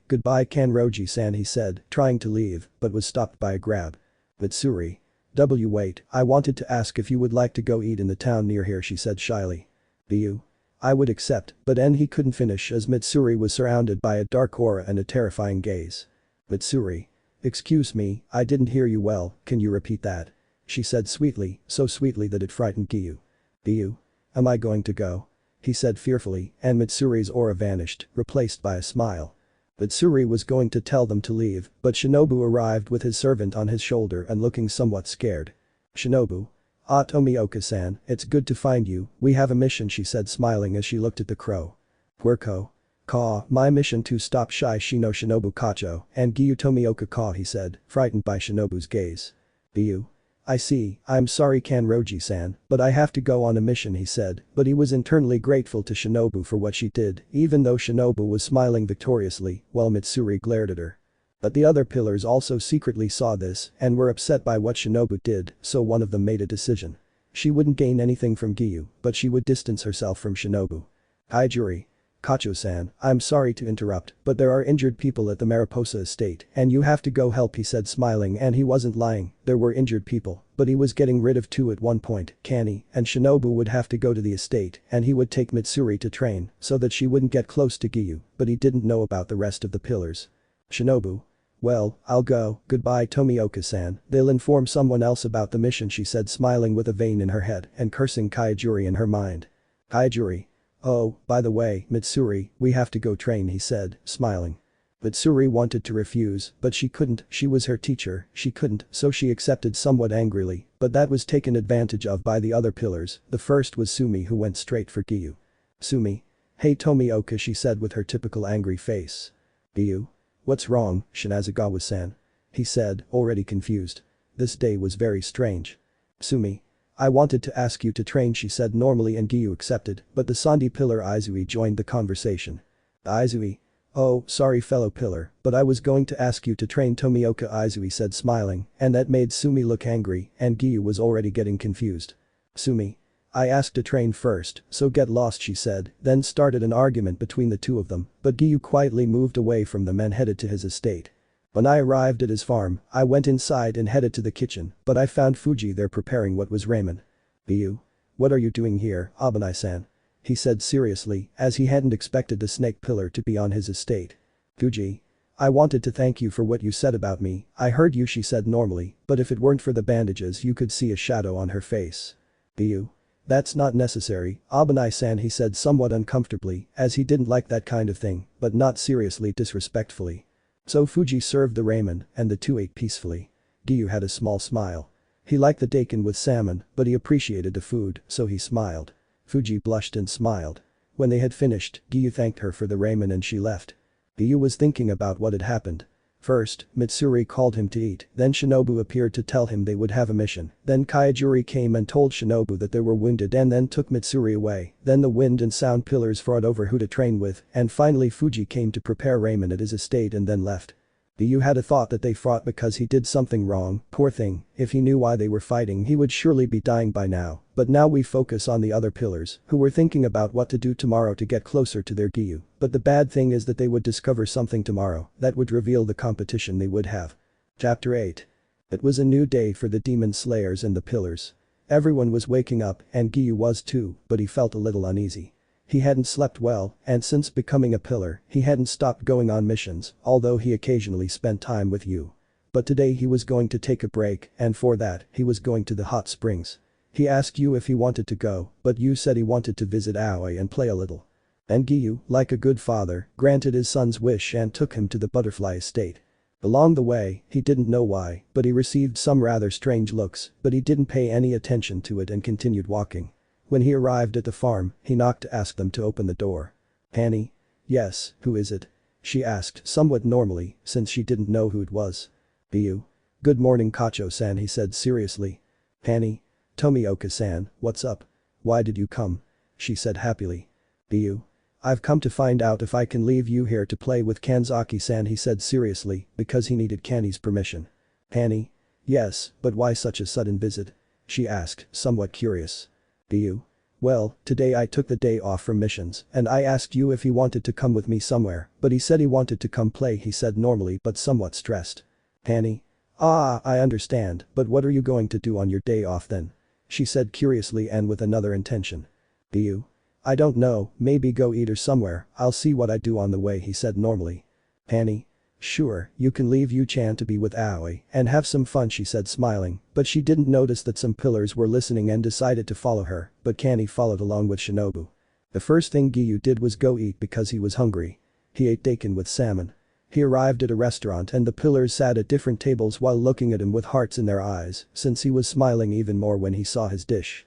Goodbye Kanroji-san, he said, trying to leave, but was stopped by a grab. Mitsuri. Wait, I wanted to ask if you would like to go eat in the town near here, she said shyly. Giyuu. I would accept, but he couldn't finish as Mitsuri was surrounded by a dark aura and a terrifying gaze. Mitsuri. Excuse me, I didn't hear you well, can you repeat that? She said sweetly, so sweetly that it frightened Giyuu. Giyuu? Am I going to go? He said fearfully, and Mitsuri's aura vanished, replaced by a smile. Mitsuri was going to tell them to leave, but Shinobu arrived with his servant on his shoulder and looking somewhat scared. Shinobu. Ah, Tomioka-san, it's good to find you, we have a mission, she said smiling as she looked at the crow. Puerco. Ka, my mission to stop Shy Shino Shinobu Kocho and Giyuu Tomioka Ka, he said, frightened by Shinobu's gaze. Giyuu. I see, I'm sorry Kanroji-san, but I have to go on a mission, he said, but he was internally grateful to Shinobu for what she did, even though Shinobu was smiling victoriously, while Mitsuri glared at her. But the other pillars also secretly saw this and were upset by what Shinobu did, so one of them made a decision. She wouldn't gain anything from Giyuu, but she would distance herself from Shinobu. Kaijuri. Kocho-san, I'm sorry to interrupt, but there are injured people at the Mariposa estate and you have to go help, he said smiling, and he wasn't lying, there were injured people, but he was getting rid of two at one point, Kani and Shinobu would have to go to the estate and he would take Mitsuri to train so that she wouldn't get close to Giyuu, but he didn't know about the rest of the pillars. Shinobu. Well, I'll go, goodbye Tomioka-san, they'll inform someone else about the mission, she said smiling with a vein in her head and cursing Kaijuri in her mind. Kaijuri. Oh, by the way, Mitsuri, we have to go train, he said, smiling. Mitsuri wanted to refuse, but she couldn't, she was her teacher, she couldn't, so she accepted somewhat angrily, but that was taken advantage of by the other pillars. The first was Sumi, who went straight for Giyuu. Sumi. Hey Tomioka, she said with her typical angry face. Giyuu? What's wrong, Shinazagawa-san? He said, already confused. This day was very strange. Sumi. I wanted to ask you to train, she said normally, and Giyuu accepted, but the Sandi pillar Izui joined the conversation. Izui. Oh, sorry fellow pillar, but I was going to ask you to train Tomioka, Izui said smiling, and that made Sumi look angry, and Giyuu was already getting confused. Sumi. I asked to train first, so get lost, she said, then started an argument between the two of them, but Giyuu quietly moved away from them and headed to his estate. When I arrived at his farm, I went inside and headed to the kitchen, but I found Fuji there preparing what was ramen. Giyuu? What are you doing here, Obanai-san? He said seriously, as he hadn't expected the snake pillar to be on his estate. Fuji. I wanted to thank you for what you said about me, I heard you, she said normally, but if it weren't for the bandages you could see a shadow on her face. Giyuu. That's not necessary, Obanai-san, he said somewhat uncomfortably, as he didn't like that kind of thing, but not seriously disrespectfully. So Fuji served the ramen, and the two ate peacefully. Giyuu had a small smile. He liked the daikon with salmon, but he appreciated the food, so he smiled. Fuji blushed and smiled. When they had finished, Giyuu thanked her for the ramen and she left. Giyuu was thinking about what had happened. First, Mitsuri called him to eat, then Shinobu appeared to tell him they would have a mission, then Kaijuri came and told Shinobu that they were wounded and then took Mitsuri away, then the wind and sound pillars fought over who to train with, and finally Fuji came to prepare ramen at his estate and then left. Giyuu had a thought that they fought because he did something wrong, poor thing, if he knew why they were fighting he would surely be dying by now, but now we focus on the other pillars, who were thinking about what to do tomorrow to get closer to their Giyuu, but the bad thing is that they would discover something tomorrow that would reveal the competition they would have. Chapter 8. It was a new day for the demon slayers and the pillars. Everyone was waking up, and Giyuu was too, but he felt a little uneasy. He hadn't slept well, and since becoming a pillar, he hadn't stopped going on missions, although he occasionally spent time with you. But today he was going to take a break, and for that, he was going to the hot springs. He asked you if he wanted to go, but you said he wanted to visit Aoi and play a little. And Giyuu, like a good father, granted his son's wish and took him to the butterfly estate. Along the way, he didn't know why, but he received some rather strange looks, but he didn't pay any attention to it and continued walking. When he arrived at the farm, he knocked to ask them to open the door. Annie? Yes, who is it? She asked somewhat normally, since she didn't know who it was. Giyuu. Good morning Kocho-san, he said seriously. Annie? Tomioka-san, what's up? Why did you come? She said happily. Giyuu. I've come to find out if I can leave you here to play with Kanzaki-san, he said seriously, because he needed Kanni's permission. Annie? Yes, but why such a sudden visit? She asked, somewhat curious. Giyuu. Well, today I took the day off from missions, and I asked you if he wanted to come with me somewhere, but he said he wanted to come play, he said normally but somewhat stressed. Annie. Ah, I understand, but what are you going to do on your day off then? She said curiously and with another intention. Giyuu. I don't know, maybe go eat or somewhere, I'll see what I do on the way, he said normally. Annie. "Sure, you can leave Yu-chan to be with Aoi and have some fun," she said smiling, but she didn't notice that some pillars were listening and decided to follow her, but Kani followed along with Shinobu. The first thing Giyuu did was go eat because he was hungry. He ate daikon with salmon. He arrived at a restaurant and the pillars sat at different tables while looking at him with hearts in their eyes, since he was smiling even more when he saw his dish.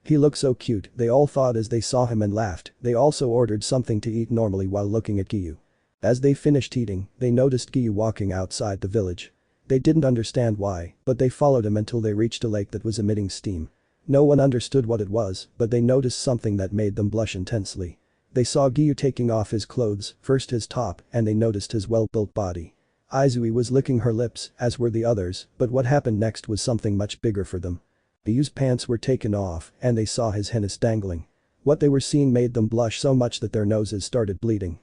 He looked so cute, they all thought as they saw him and laughed. They also ordered something to eat normally while looking at Giyuu. As they finished eating, they noticed Giyuu walking outside the village. They didn't understand why, but they followed him until they reached a lake that was emitting steam. No one understood what it was, but they noticed something that made them blush intensely. They saw Giyuu taking off his clothes, first his top, and they noticed his well-built body. Izui was licking her lips, as were the others, but what happened next was something much bigger for them. Giyuu's pants were taken off, and they saw his penis dangling. What they were seeing made them blush so much that their noses started bleeding.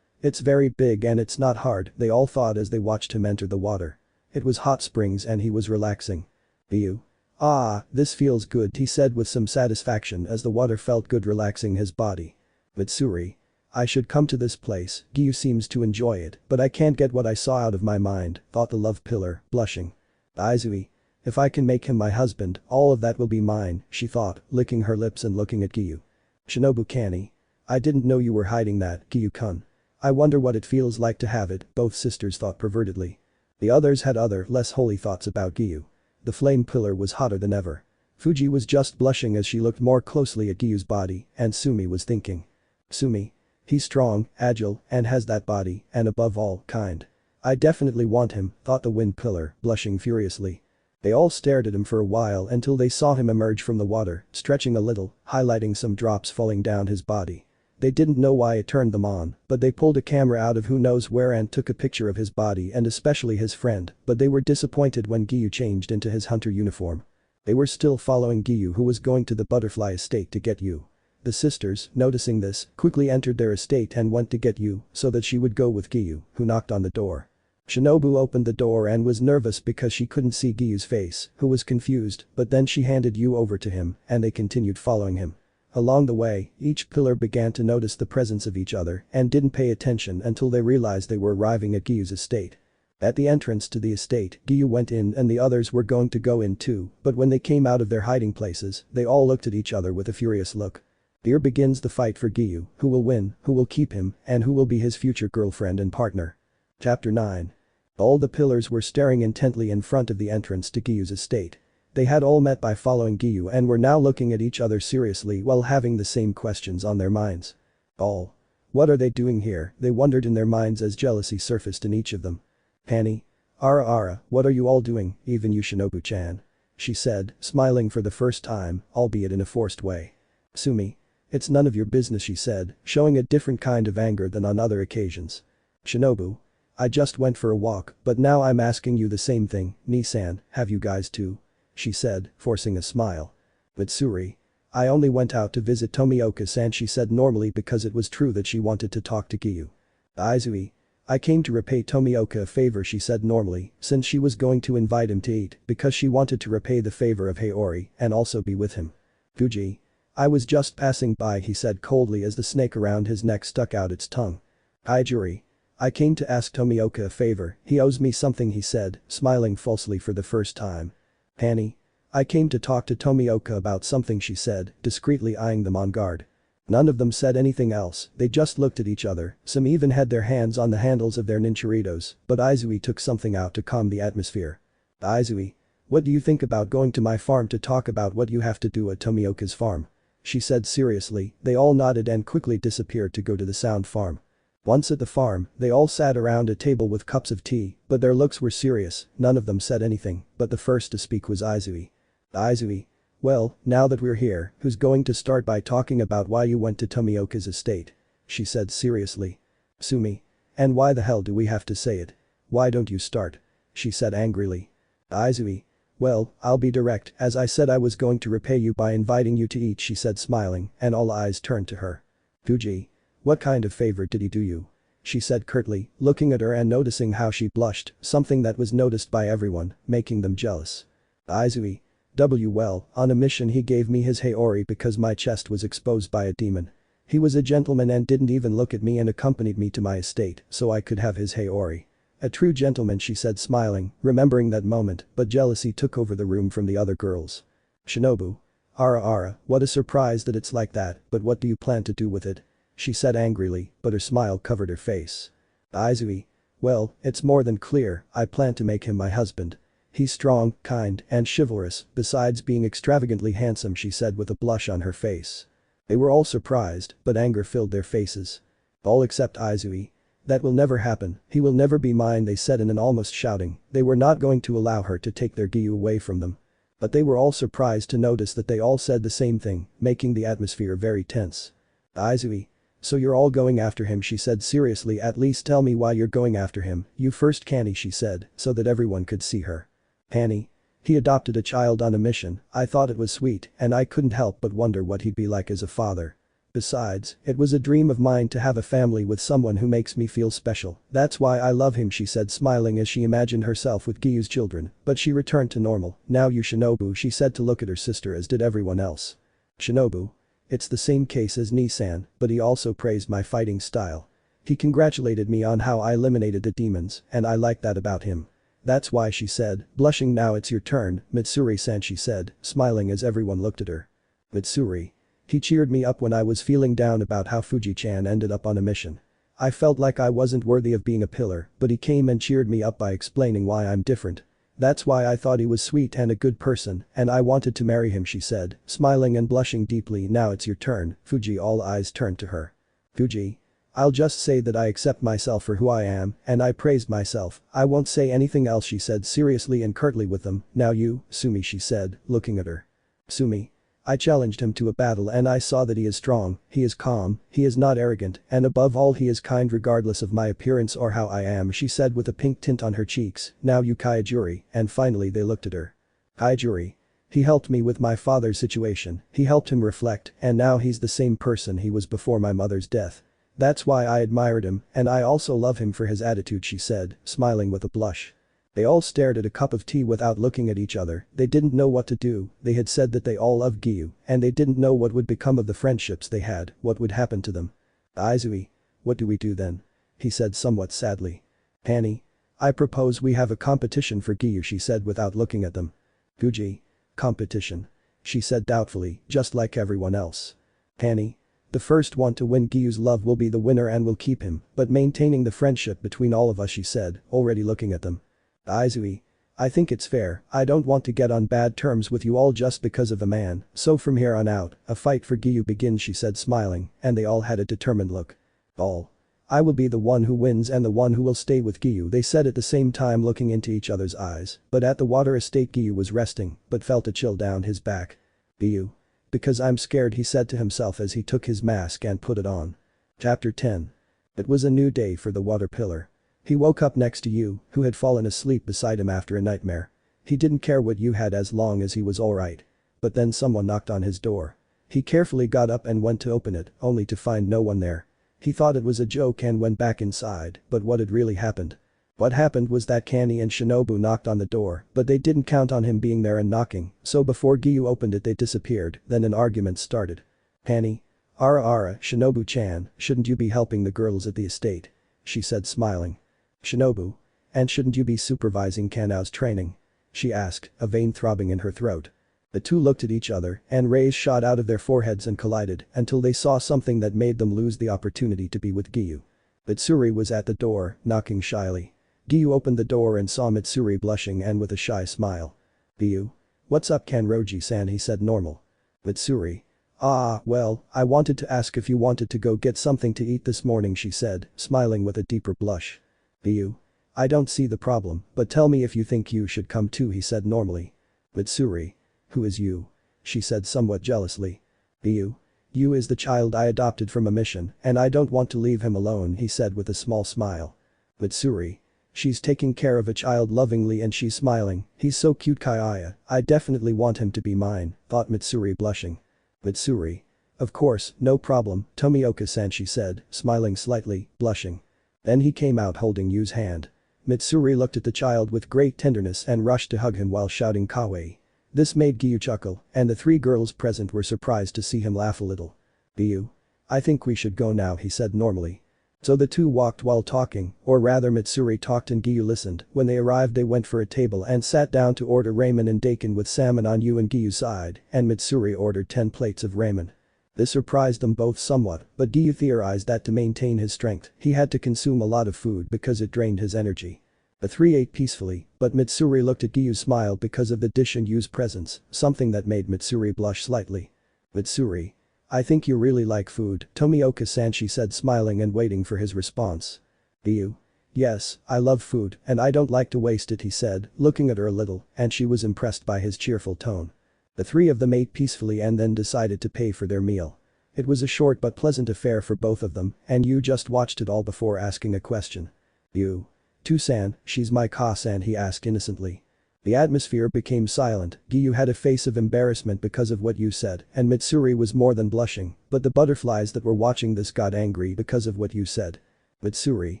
It's very big and it's not hard, they all thought as they watched him enter the water. It was hot springs and he was relaxing. Giyuu. "Ah, this feels good," he said with some satisfaction as the water felt good relaxing his body. "Mitsuri. I should come to this place, Giyuu seems to enjoy it, but I can't get what I saw out of my mind," thought the love pillar, blushing. "Izui. If I can make him my husband, all of that will be mine," she thought, licking her lips and looking at Giyuu. "Shinobu Kani. I didn't know you were hiding that, Giyuu-kun. I wonder what it feels like to have it," both sisters thought pervertedly. The others had other, less holy thoughts about Giyuu. The flame pillar was hotter than ever. Fuji was just blushing as she looked more closely at Giyuu's body, and Sumi was thinking. "Sumi. He's strong, agile, and has that body, and above all, kind. I definitely want him," thought the wind pillar, blushing furiously. They all stared at him for a while until they saw him emerge from the water, stretching a little, highlighting some drops falling down his body. They didn't know why it turned them on, but they pulled a camera out of who knows where and took a picture of his body and especially his friend, but they were disappointed when Giyuu changed into his hunter uniform. They were still following Giyuu who was going to the butterfly estate to get Yu. The sisters, noticing this, quickly entered their estate and went to get Yu so that she would go with Giyuu, who knocked on the door. Shinobu opened the door and was nervous because she couldn't see Giyuu's face, who was confused, but then she handed Yu over to him and they continued following him. Along the way, each pillar began to notice the presence of each other and didn't pay attention until they realized they were arriving at Giyuu's estate. At the entrance to the estate, Giyuu went in and the others were going to go in too, but when they came out of their hiding places, they all looked at each other with a furious look. Here begins the fight for Giyuu, who will win, who will keep him, and who will be his future girlfriend and partner. Chapter 9. All the pillars were staring intently in front of the entrance to Giyuu's estate. They had all met by following Giyuu and were now looking at each other seriously while having the same questions on their minds. What are they doing here, they wondered in their minds as jealousy surfaced in each of them. "Hani. Ara, what are you all doing, even you Shinobu-chan?" she said, smiling for the first time, albeit in a forced way. "Sumi. It's none of your business," she said, showing a different kind of anger than on other occasions. "Shinobu. I just went for a walk, but now I'm asking you the same thing, Ni-san, have you guys too?" she said, forcing a smile. "Mitsuri. I only went out to visit Tomioka-san," she said normally because it was true that she wanted to talk to Giyuu. "Izui. I came to repay Tomioka a favor," she said normally, since she was going to invite him to eat because she wanted to repay the favor of Haori and also be with him. "Fuji. I was just passing by," he said coldly as the snake around his neck stuck out its tongue. "Haijuri. I came to ask Tomioka a favor, he owes me something," he said, smiling falsely for the first time. "Hani. I came to talk to Tomioka about something," she said, discreetly eyeing them on guard. None of them said anything else, they just looked at each other, some even had their hands on the handles of their ninjaritos, but Izui took something out to calm the atmosphere. "Izui. What do you think about going to my farm to talk about what you have to do at Tomioka's farm?" she said seriously. They all nodded and quickly disappeared to go to the sound farm. Once at the farm, they all sat around a table with cups of tea, but their looks were serious, none of them said anything, but the first to speak was Izui. "Izui. Well, now that we're here, who's going to start by talking about why you went to Tomioka's estate?" she said seriously. "Sumi. And why the hell do we have to say it? Why don't you start?" she said angrily. "Izui. Well, I'll be direct, as I said I was going to repay you by inviting you to eat," she said smiling, and all eyes turned to her. "Fuji. What kind of favor did he do you?" she said curtly, looking at her and noticing how she blushed, something that was noticed by everyone, making them jealous. "Izui. Well, on a mission he gave me his Haori because my chest was exposed by a demon. He was a gentleman and didn't even look at me and accompanied me to my estate so I could have his Haori. A true gentleman, she said smiling, remembering that moment, but jealousy took over the room from the other girls. Shinobu. Ara, what a surprise that it's like that, but what do you plan to do with it? She said angrily, but her smile covered her face. Izui. Well, it's more than clear, I plan to make him my husband. He's strong, kind, and chivalrous, besides being extravagantly handsome, she said with a blush on her face. They were all surprised, but anger filled their faces. All except Izui. That will never happen, he will never be mine, they said in an almost shouting. They were not going to allow her to take their Giyuu away from them. But they were all surprised to notice that they all said the same thing, making the atmosphere very tense. Izui. So you're all going after him, she said seriously, at least tell me why you're going after him. You first, Canny, she said, so that everyone could see her. Hanny. He adopted a child on a mission, I thought it was sweet, and I couldn't help but wonder what he'd be like as a father. Besides, it was a dream of mine to have a family with someone who makes me feel special. That's why I love him, she said smiling as she imagined herself with Giyuu's children, but she returned to normal. Now you Shinobu, she said to look at her sister as did everyone else. Shinobu. It's the same case as Nissan, but he also praised my fighting style. He congratulated me on how I eliminated the demons, and I like that about him. That's why, she said, blushing. Now it's your turn, Mitsuri-san, she said, smiling as everyone looked at her. Mitsuri. He cheered me up when I was feeling down about how Fuji-chan ended up on a mission. I felt like I wasn't worthy of being a pillar, but he came and cheered me up by explaining why I'm different. That's why I thought he was sweet and a good person, and I wanted to marry him, she said, smiling and blushing deeply. Now it's your turn, Fuji. All eyes turned to her. Fuji. I'll just say that I accept myself for who I am, and I praised myself. I won't say anything else, she said seriously and curtly with them. Now you, Sumi, she said, looking at her. Sumi. I challenged him to a battle and I saw that he is strong, he is calm, he is not arrogant, and above all he is kind regardless of my appearance or how I am, she said with a pink tint on her cheeks. Now you Kaijuri, and finally they looked at her. Kaijuri. He helped me with my father's situation, he helped him reflect, and now he's the same person he was before my mother's death. That's why I admired him, and I also love him for his attitude, she said, smiling with a blush. They all stared at a cup of tea without looking at each other. They didn't know what to do. They had said that they all loved Giyuu, and they didn't know what would become of the friendships they had, what would happen to them. Izui. What do we do then? He said somewhat sadly. Hanny. I propose we have a competition for Giyuu, she said without looking at them. Fuji. Competition. She said doubtfully, just like everyone else. Hanny. The first one to win Giyuu's love will be the winner and will keep him, but maintaining the friendship between all of us, she said, already looking at them. Izui. I think it's fair, I don't want to get on bad terms with you all just because of a man, so from here on out, a fight for Giyuu begins, she said smiling, and they all had a determined look. All. I will be the one who wins and the one who will stay with Giyuu, they said at the same time looking into each other's eyes, but at the water estate Giyuu was resting, but felt a chill down his back. Giyuu. Because I'm scared, he said to himself as he took his mask and put it on. Chapter 10. It was a new day for the water pillar. He woke up next to Yu, who had fallen asleep beside him after a nightmare. He didn't care what Yu had as long as he was alright. But then someone knocked on his door. He carefully got up and went to open it, only to find no one there. He thought it was a joke and went back inside, but what had really happened? What happened was that Kanny and Shinobu knocked on the door, but they didn't count on him being there and knocking, so before Giyuu opened it they disappeared, then an argument started. Kanny. Ara, Shinobu-chan, shouldn't you be helping the girls at the estate? She said smiling. Shinobu. And shouldn't you be supervising Kanao's training? She asked, a vein throbbing in her throat. The two looked at each other, and rays shot out of their foreheads and collided until they saw something that made them lose the opportunity to be with Giyuu. Mitsuri was at the door, knocking shyly. Giyuu opened the door and saw Mitsuri blushing and with a shy smile. Giyuu. What's up, Kanroji-san, he said normal. Mitsuri. Well, I wanted to ask if you wanted to go get something to eat this morning, she said, smiling with a deeper blush. Giyuu. I don't see the problem, but tell me if you think you should come too, he said normally. Mitsuri. Who is Yu? She said somewhat jealously. Giyuu. Yu is the child I adopted from a mission, and I don't want to leave him alone, he said with a small smile. Mitsuri. She's taking care of a child lovingly and she's smiling, he's so cute, Kaiaya, I definitely want him to be mine, thought Mitsuri blushing. Mitsuri. Of course, no problem, Tomioka-san, she said, smiling slightly, blushing. Then he came out holding Yu's hand. Mitsuri looked at the child with great tenderness and rushed to hug him while shouting kawaii. This made Giyuu chuckle, and the three girls present were surprised to see him laugh a little. Giyuu. I think we should go now, he said normally. So the two walked while talking, or rather Mitsuri talked and Giyuu listened. When they arrived they went for a table and sat down to order ramen and daikon with salmon on Yu and Giyuu's side, and Mitsuri ordered 10 plates of ramen. This surprised them both somewhat, but Giyuu theorized that to maintain his strength, he had to consume a lot of food because it drained his energy. The three ate peacefully, but Mitsuri looked at Giyuu smiled because of the dish and Yu's presence, something that made Mitsuri blush slightly. Mitsuri. I think you really like food, Tomioka-san, she said smiling and waiting for his response. Giyuu. Yes, I love food, and I don't like to waste it, he said, looking at her a little, and she was impressed by his cheerful tone. The three of them ate peacefully and then decided to pay for their meal. It was a short but pleasant affair for both of them, and Yu just watched it all before asking a question. Yu. To-san, she's my ka-san, he asked innocently. The atmosphere became silent. Giyuu had a face of embarrassment because of what Yu said, and Mitsuri was more than blushing, but the butterflies that were watching this got angry because of what Yu said. Mitsuri.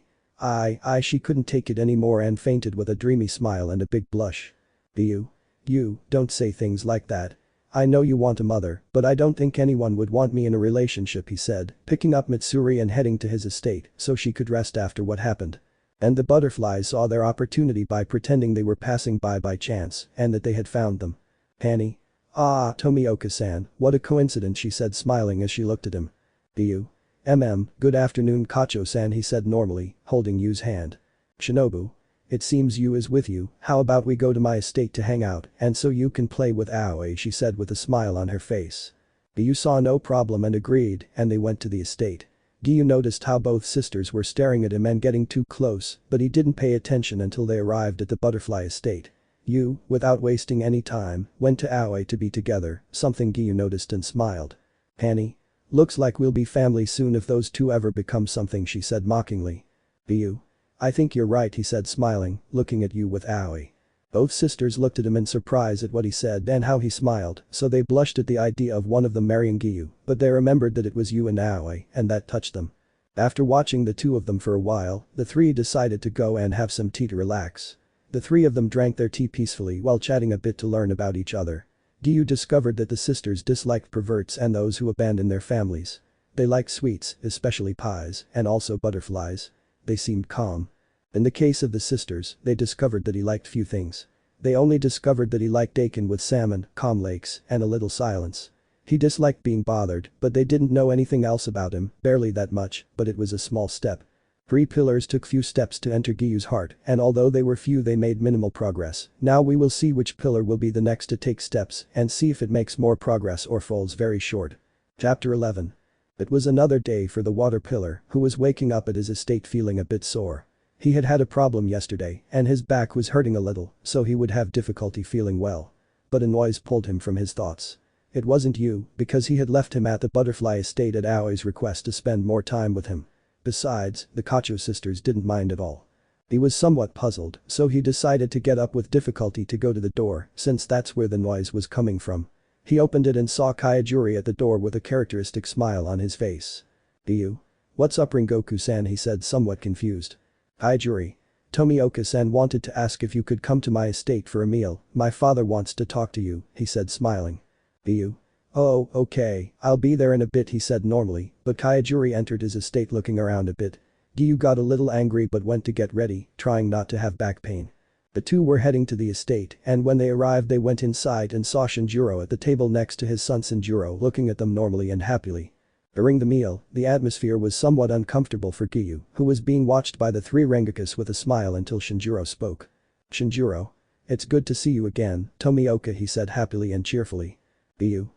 She couldn't take it anymore and fainted with a dreamy smile and a big blush. Giyuu. You, don't say things like that. I know you want a mother, but I don't think anyone would want me in a relationship, he said, picking up Mitsuri and heading to his estate so she could rest after what happened. And the butterflies saw their opportunity by pretending they were passing by chance and that they had found them. Hanny. Ah, Tomioka-san, what a coincidence, she said smiling as she looked at him. Giyuu. Good afternoon, Kocho-san, he said normally, holding Yu's hand. Shinobu. It seems Yu is with you, how about we go to my estate to hang out and so you can play with Aoi, she said with a smile on her face. Giyuu saw no problem and agreed, and they went to the estate. Giyuu noticed how both sisters were staring at him and getting too close, but he didn't pay attention until they arrived at the butterfly estate. Yu, without wasting any time, went to Aoi to be together, something Giyuu noticed and smiled. Hanny. Looks like we'll be family soon if those two ever become something, she said mockingly. Giyuu. I think you're right, he said smiling, looking at Yu with Aoi. Both sisters looked at him in surprise at what he said and how he smiled, so they blushed at the idea of one of them marrying Giyuu, but they remembered that it was Yu and Aoi, and that touched them. After watching the two of them for a while, the three decided to go and have some tea to relax. The three of them drank their tea peacefully while chatting a bit to learn about each other. Giyuu discovered that the sisters disliked perverts and those who abandon their families. They liked sweets, especially pies, and also butterflies. They seemed calm. In the case of the sisters, they discovered that he liked few things. They only discovered that he liked daikon with salmon, calm lakes, and a little silence. He disliked being bothered, but they didn't know anything else about him, barely that much, but it was a small step. 3 pillars took few steps to enter Giyuu's heart, and although they were few they made minimal progress. Now we will see which pillar will be the next to take steps and see if it makes more progress or falls very short. Chapter 11. It was another day for the water pillar, who was waking up at his estate feeling a bit sore. He had had a problem yesterday and his back was hurting a little, so he would have difficulty feeling well. But a noise pulled him from his thoughts. It wasn't Yu, because he had left him at the butterfly estate at Aoi's request to spend more time with him. Besides, the Kocho sisters didn't mind at all. He was somewhat puzzled, so he decided to get up with difficulty to go to the door, since that's where the noise was coming from. He opened it and saw Kaijuri at the door with a characteristic smile on his face. Giyuu. What's up, Rengoku-san, he said somewhat confused. Kaijuri. Tomioka-san wanted to ask if you could come to my estate for a meal, my father wants to talk to you, he said smiling. Giyuu. Oh, okay, I'll be there in a bit, he said normally, but Kaijuri entered his estate looking around a bit. Giyuu got a little angry but went to get ready, trying not to have back pain. The two were heading to the estate and when they arrived they went inside and saw Shinjiro at the table next to his son Sanjiro looking at them normally and happily. During the meal, the atmosphere was somewhat uncomfortable for Giyuu, who was being watched by the 3 Rengokus with a smile until Shinjiro spoke. Shinjiro. It's good to see you again, Tomioka, he said happily and cheerfully. Giyuu.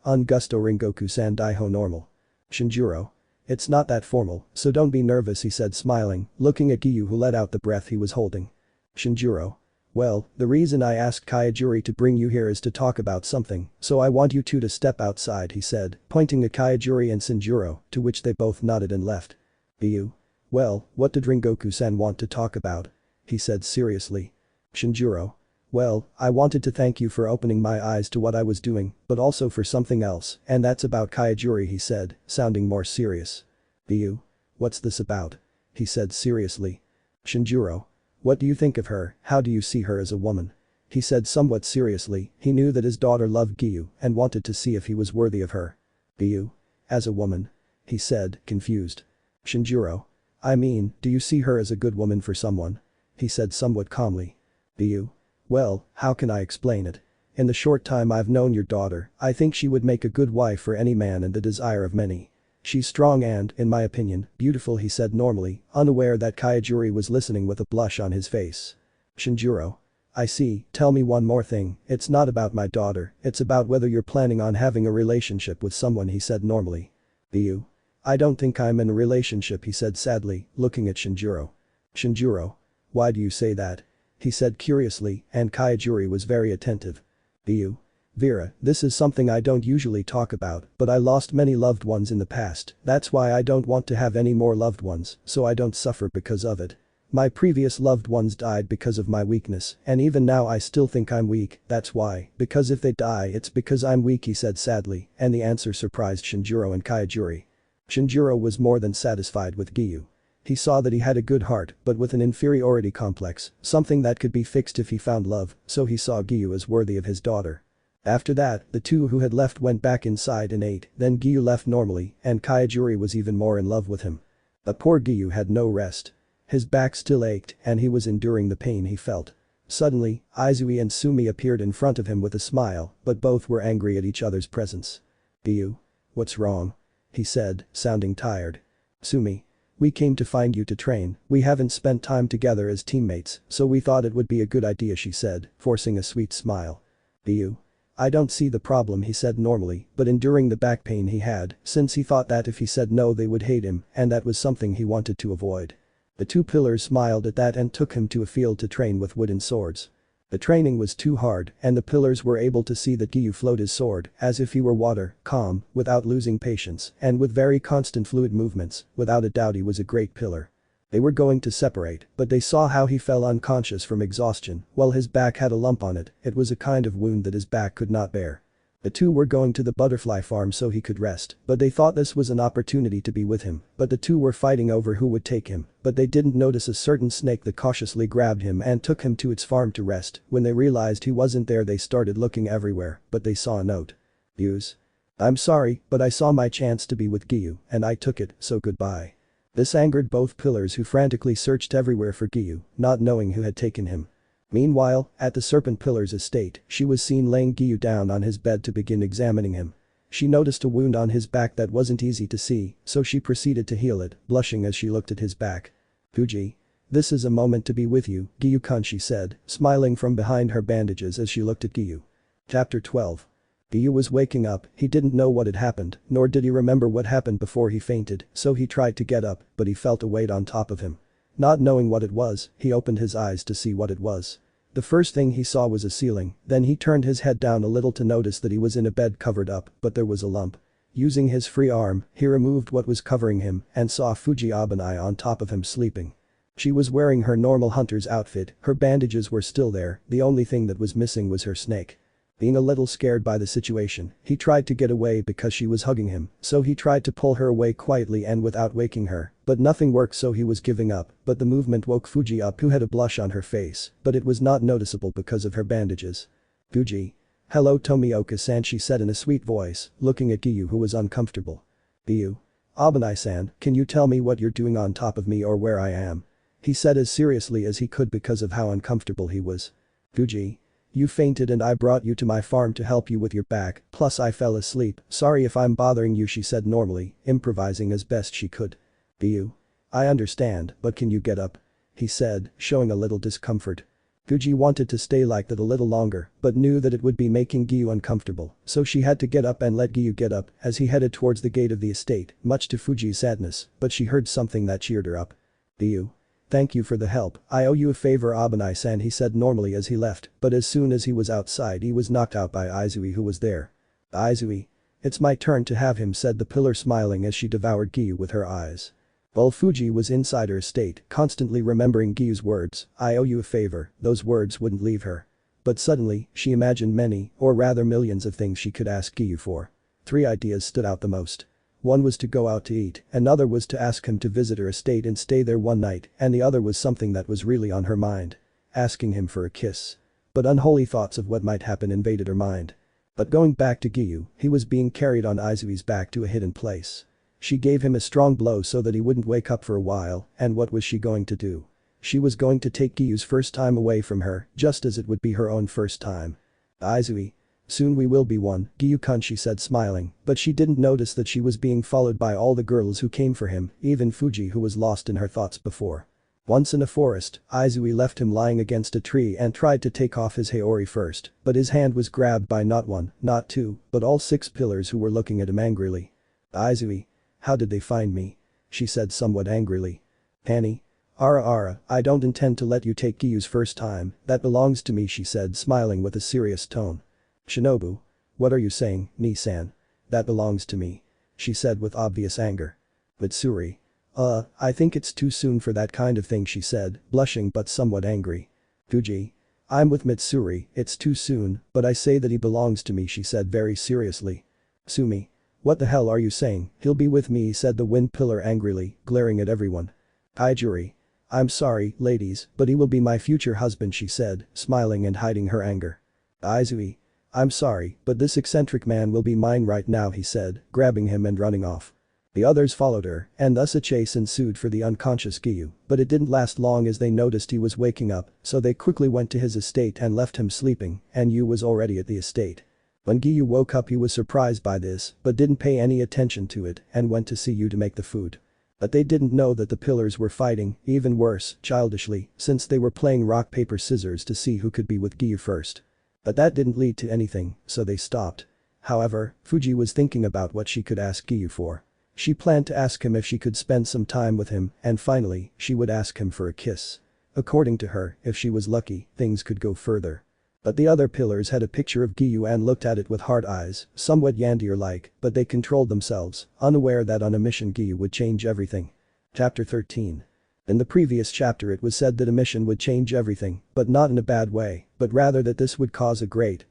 Un gusto Rengoku-san daiho normal. Shinjiro. It's not that formal, so don't be nervous, he said smiling, looking at Giyuu who let out the breath he was holding. Shinjiro. Well, the reason I asked Kaijuri to bring you here is to talk about something, so I want you two to step outside, he said, pointing at Kaijuri and Sanjiro, to which they both nodded and left. Giyuu. Well, what did Rengoku-san want to talk about? He said seriously. Shinjiro. Well, I wanted to thank you for opening my eyes to what I was doing, but also for something else, and that's about Kaijuri, he said, sounding more serious. Giyuu. What's this about? He said seriously. Shinjiro. What do you think of her, how do you see her as a woman? He said somewhat seriously, he knew that his daughter loved Giyuu and wanted to see if he was worthy of her. Giyuu. As a woman. he said, confused. Shinjiro. I mean, do you see her as a good woman for someone? He said somewhat calmly. Do you? Well, how can I explain it? In the short time I've known your daughter, I think she would make a good wife for any man and the desire of many. She's strong and, in my opinion, beautiful, he said normally, unaware that Kaijuri was listening with a blush on his face. Shinjiro. I see, tell me one more thing, it's not about my daughter, it's about whether you're planning on having a relationship with someone, he said normally. Do you? I don't think I'm in a relationship, he said sadly, looking at Shinjiro. Shinjiro. Why do you say that? He said curiously, and Kaijuri was very attentive. Do you? Vera, this is something I don't usually talk about, but I lost many loved ones in the past, that's why I don't want to have any more loved ones, so I don't suffer because of it. My previous loved ones died because of my weakness, and even now I still think I'm weak, that's why, because if they die it's because I'm weak, he said sadly, and the answer surprised Shinjiro and Kaijuri. Shinjiro was more than satisfied with Giyuu. He saw that he had a good heart, but with an inferiority complex, something that could be fixed if he found love, so he saw Giyuu as worthy of his daughter. After that, the two who had left went back inside and ate, then Giyuu left normally, and Kaijuri was even more in love with him. But poor Giyuu had no rest. His back still ached, and he was enduring the pain he felt. Suddenly, Izui and Sumi appeared in front of him with a smile, but both were angry at each other's presence. Giyuu? What's wrong? He said, sounding tired. Sumi. We came to find you to train, we haven't spent time together as teammates, so we thought it would be a good idea, she said, forcing a sweet smile. Giyuu? I don't see the problem, he said normally, but enduring the back pain he had, since he thought that if he said no they would hate him, and that was something he wanted to avoid. The two pillars smiled at that and took him to a field to train with wooden swords. The training was too hard, and the pillars were able to see that Giyuu flowed his sword, as if he were water, calm, without losing patience, and with very constant fluid movements, without a doubt he was a great pillar. They were going to separate, but they saw how he fell unconscious from exhaustion, while his back had a lump on it, it was a kind of wound that his back could not bear. The two were going to the butterfly farm so he could rest, but they thought this was an opportunity to be with him, but the two were fighting over who would take him, but they didn't notice a certain snake that cautiously grabbed him and took him to its farm to rest. When they realized he wasn't there they started looking everywhere, but they saw a note. Use. I'm sorry, but I saw my chance to be with Giyuu, and I took it, so goodbye. This angered both pillars who frantically searched everywhere for Giyuu, not knowing who had taken him. Meanwhile, at the Serpent Pillar's estate, she was seen laying Giyuu down on his bed to begin examining him. She noticed a wound on his back that wasn't easy to see, so she proceeded to heal it, blushing as she looked at his back. Fuji. This is a moment to be with you, Giyuu-kun, she said, smiling from behind her bandages as she looked at Giyuu. Chapter 12. Giyuu was waking up, he didn't know what had happened, nor did he remember what happened before he fainted, so he tried to get up, but he felt a weight on top of him. Not knowing what it was, he opened his eyes to see what it was. The first thing he saw was a ceiling, then he turned his head down a little to notice that he was in a bed covered up, but there was a lump. Using his free arm, he removed what was covering him and saw Fuji Obanai on top of him sleeping. She was wearing her normal hunter's outfit, her bandages were still there, the only thing that was missing was her snake. Being a little scared by the situation, he tried to get away because she was hugging him, so he tried to pull her away quietly and without waking her, but nothing worked so he was giving up, but the movement woke Fuji up who had a blush on her face, but it was not noticeable because of her bandages. Fuji. Hello Tomioka-san, she said in a sweet voice, looking at Giyuu who was uncomfortable. Giyuu. Obanai-san, can you tell me what you're doing on top of me or where I am? He said as seriously as he could because of how uncomfortable he was. Fuji. You fainted and I brought you to my farm to help you with your back, plus I fell asleep, sorry if I'm bothering you, she said normally, improvising as best she could. Giyuu. I understand, but can you get up? He said, showing a little discomfort. Fuji wanted to stay like that a little longer, but knew that it would be making Giyuu uncomfortable, so she had to get up and let Giyuu get up as he headed towards the gate of the estate, much to Fuji's sadness, but she heard something that cheered her up. Giyuu. Thank you for the help, I owe you a favor Obanai-san, he said normally as he left, but as soon as he was outside he was knocked out by Izui who was there. Izui. It's my turn to have him, said the pillar smiling as she devoured Giyuu with her eyes. While Fuji was inside her estate, constantly remembering Giyuu's words, I owe you a favor, those words wouldn't leave her. But suddenly, she imagined many, or rather millions of things she could ask Giyuu for. 3 ideas stood out the most. One was to go out to eat, another was to ask him to visit her estate and stay there one night, and the other was something that was really on her mind. Asking him for a kiss. But unholy thoughts of what might happen invaded her mind. But going back to Giyuu, he was being carried on Izui's back to a hidden place. She gave him a strong blow so that he wouldn't wake up for a while, and what was she going to do? She was going to take Giyu's first time away from her, just as it would be her own first time. Aizui. Soon we will be one, Giyuu-kun, she said smiling, but she didn't notice that she was being followed by all the girls who came for him, even Fuji who was lost in her thoughts before. Once in a forest, Aizui left him lying against a tree and tried to take off his haori first, but his hand was grabbed by not one, not two, but all 6 pillars who were looking at him angrily. Aizui. How did they find me? She said somewhat angrily. Annie. Ara, I don't intend to let you take Giyu's first time, that belongs to me, she said smiling with a serious tone. Shinobu. What are you saying, Ni-san? That belongs to me. She said with obvious anger. Mitsuri. I think it's too soon for that kind of thing, she said, blushing but somewhat angry. Fuji. I'm with Mitsuri, it's too soon, but I say that he belongs to me, she said very seriously. Sumi. What the hell are you saying? He'll be with me, said the wind pillar angrily, glaring at everyone. Kaijuri. I'm sorry, ladies, but he will be my future husband, she said, smiling and hiding her anger. Aizui. I'm sorry, but this eccentric man will be mine right now, he said, grabbing him and running off. The others followed her, and thus a chase ensued for the unconscious Giyuu, but it didn't last long as they noticed he was waking up, so they quickly went to his estate and left him sleeping, and Yu was already at the estate. When Giyuu woke up he was surprised by this, but didn't pay any attention to it and went to see Yu to make the food. But they didn't know that the pillars were fighting, even worse, childishly, since they were playing rock paper scissors to see who could be with Giyuu first. But that didn't lead to anything, so they stopped. However, Fuji was thinking about what she could ask Giyuu for. She planned to ask him if she could spend some time with him, and finally, she would ask him for a kiss. According to her, if she was lucky, things could go further. But the other pillars had a picture of Giyuu and looked at it with hard eyes, somewhat Yandere-like, but they controlled themselves, unaware that on a mission Giyuu would change everything. Chapter 13. In the previous chapter it was said that a mission would change everything, but not in a bad way, but rather that this would cause a great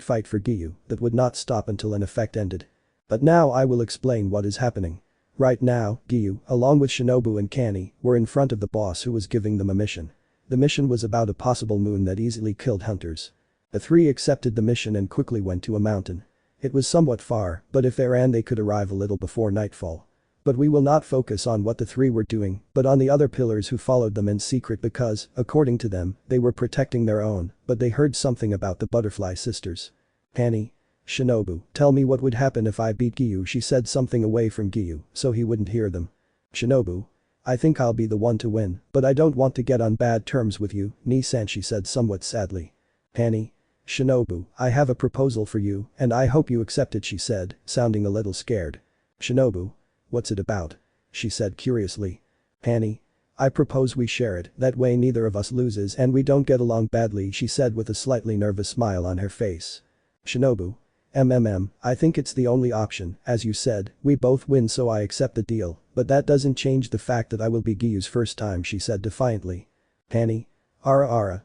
fight for Giyuu that would not stop until an effect ended. But now I will explain what is happening. Right now, Giyuu, along with Shinobu and Kani, were in front of the boss who was giving them a mission. The mission was about a possible moon that easily killed hunters. The 3 accepted the mission and quickly went to a mountain. It was somewhat far, but if they ran they could arrive a little before nightfall. But we will not focus on what the 3 were doing, but on the other pillars who followed them in secret because, according to them, they were protecting their own, but they heard something about the butterfly sisters. Kani. Shinobu, tell me what would happen if I beat Giyuu, she said something away from Giyuu, so he wouldn't hear them. Shinobu. I think I'll be the one to win, but I don't want to get on bad terms with you, Ni-san, she said somewhat sadly. Kani. Shinobu, I have a proposal for you, and I hope you accept it, she said, sounding a little scared. Shinobu. What's it about? She said curiously. Kani. I propose we share it, that way neither of us loses and we don't get along badly, she said with a slightly nervous smile on her face. Shinobu. I think it's the only option, as you said, we both win so I accept the deal, but that doesn't change the fact that I will be Giyuu's first time, she said defiantly. Kani.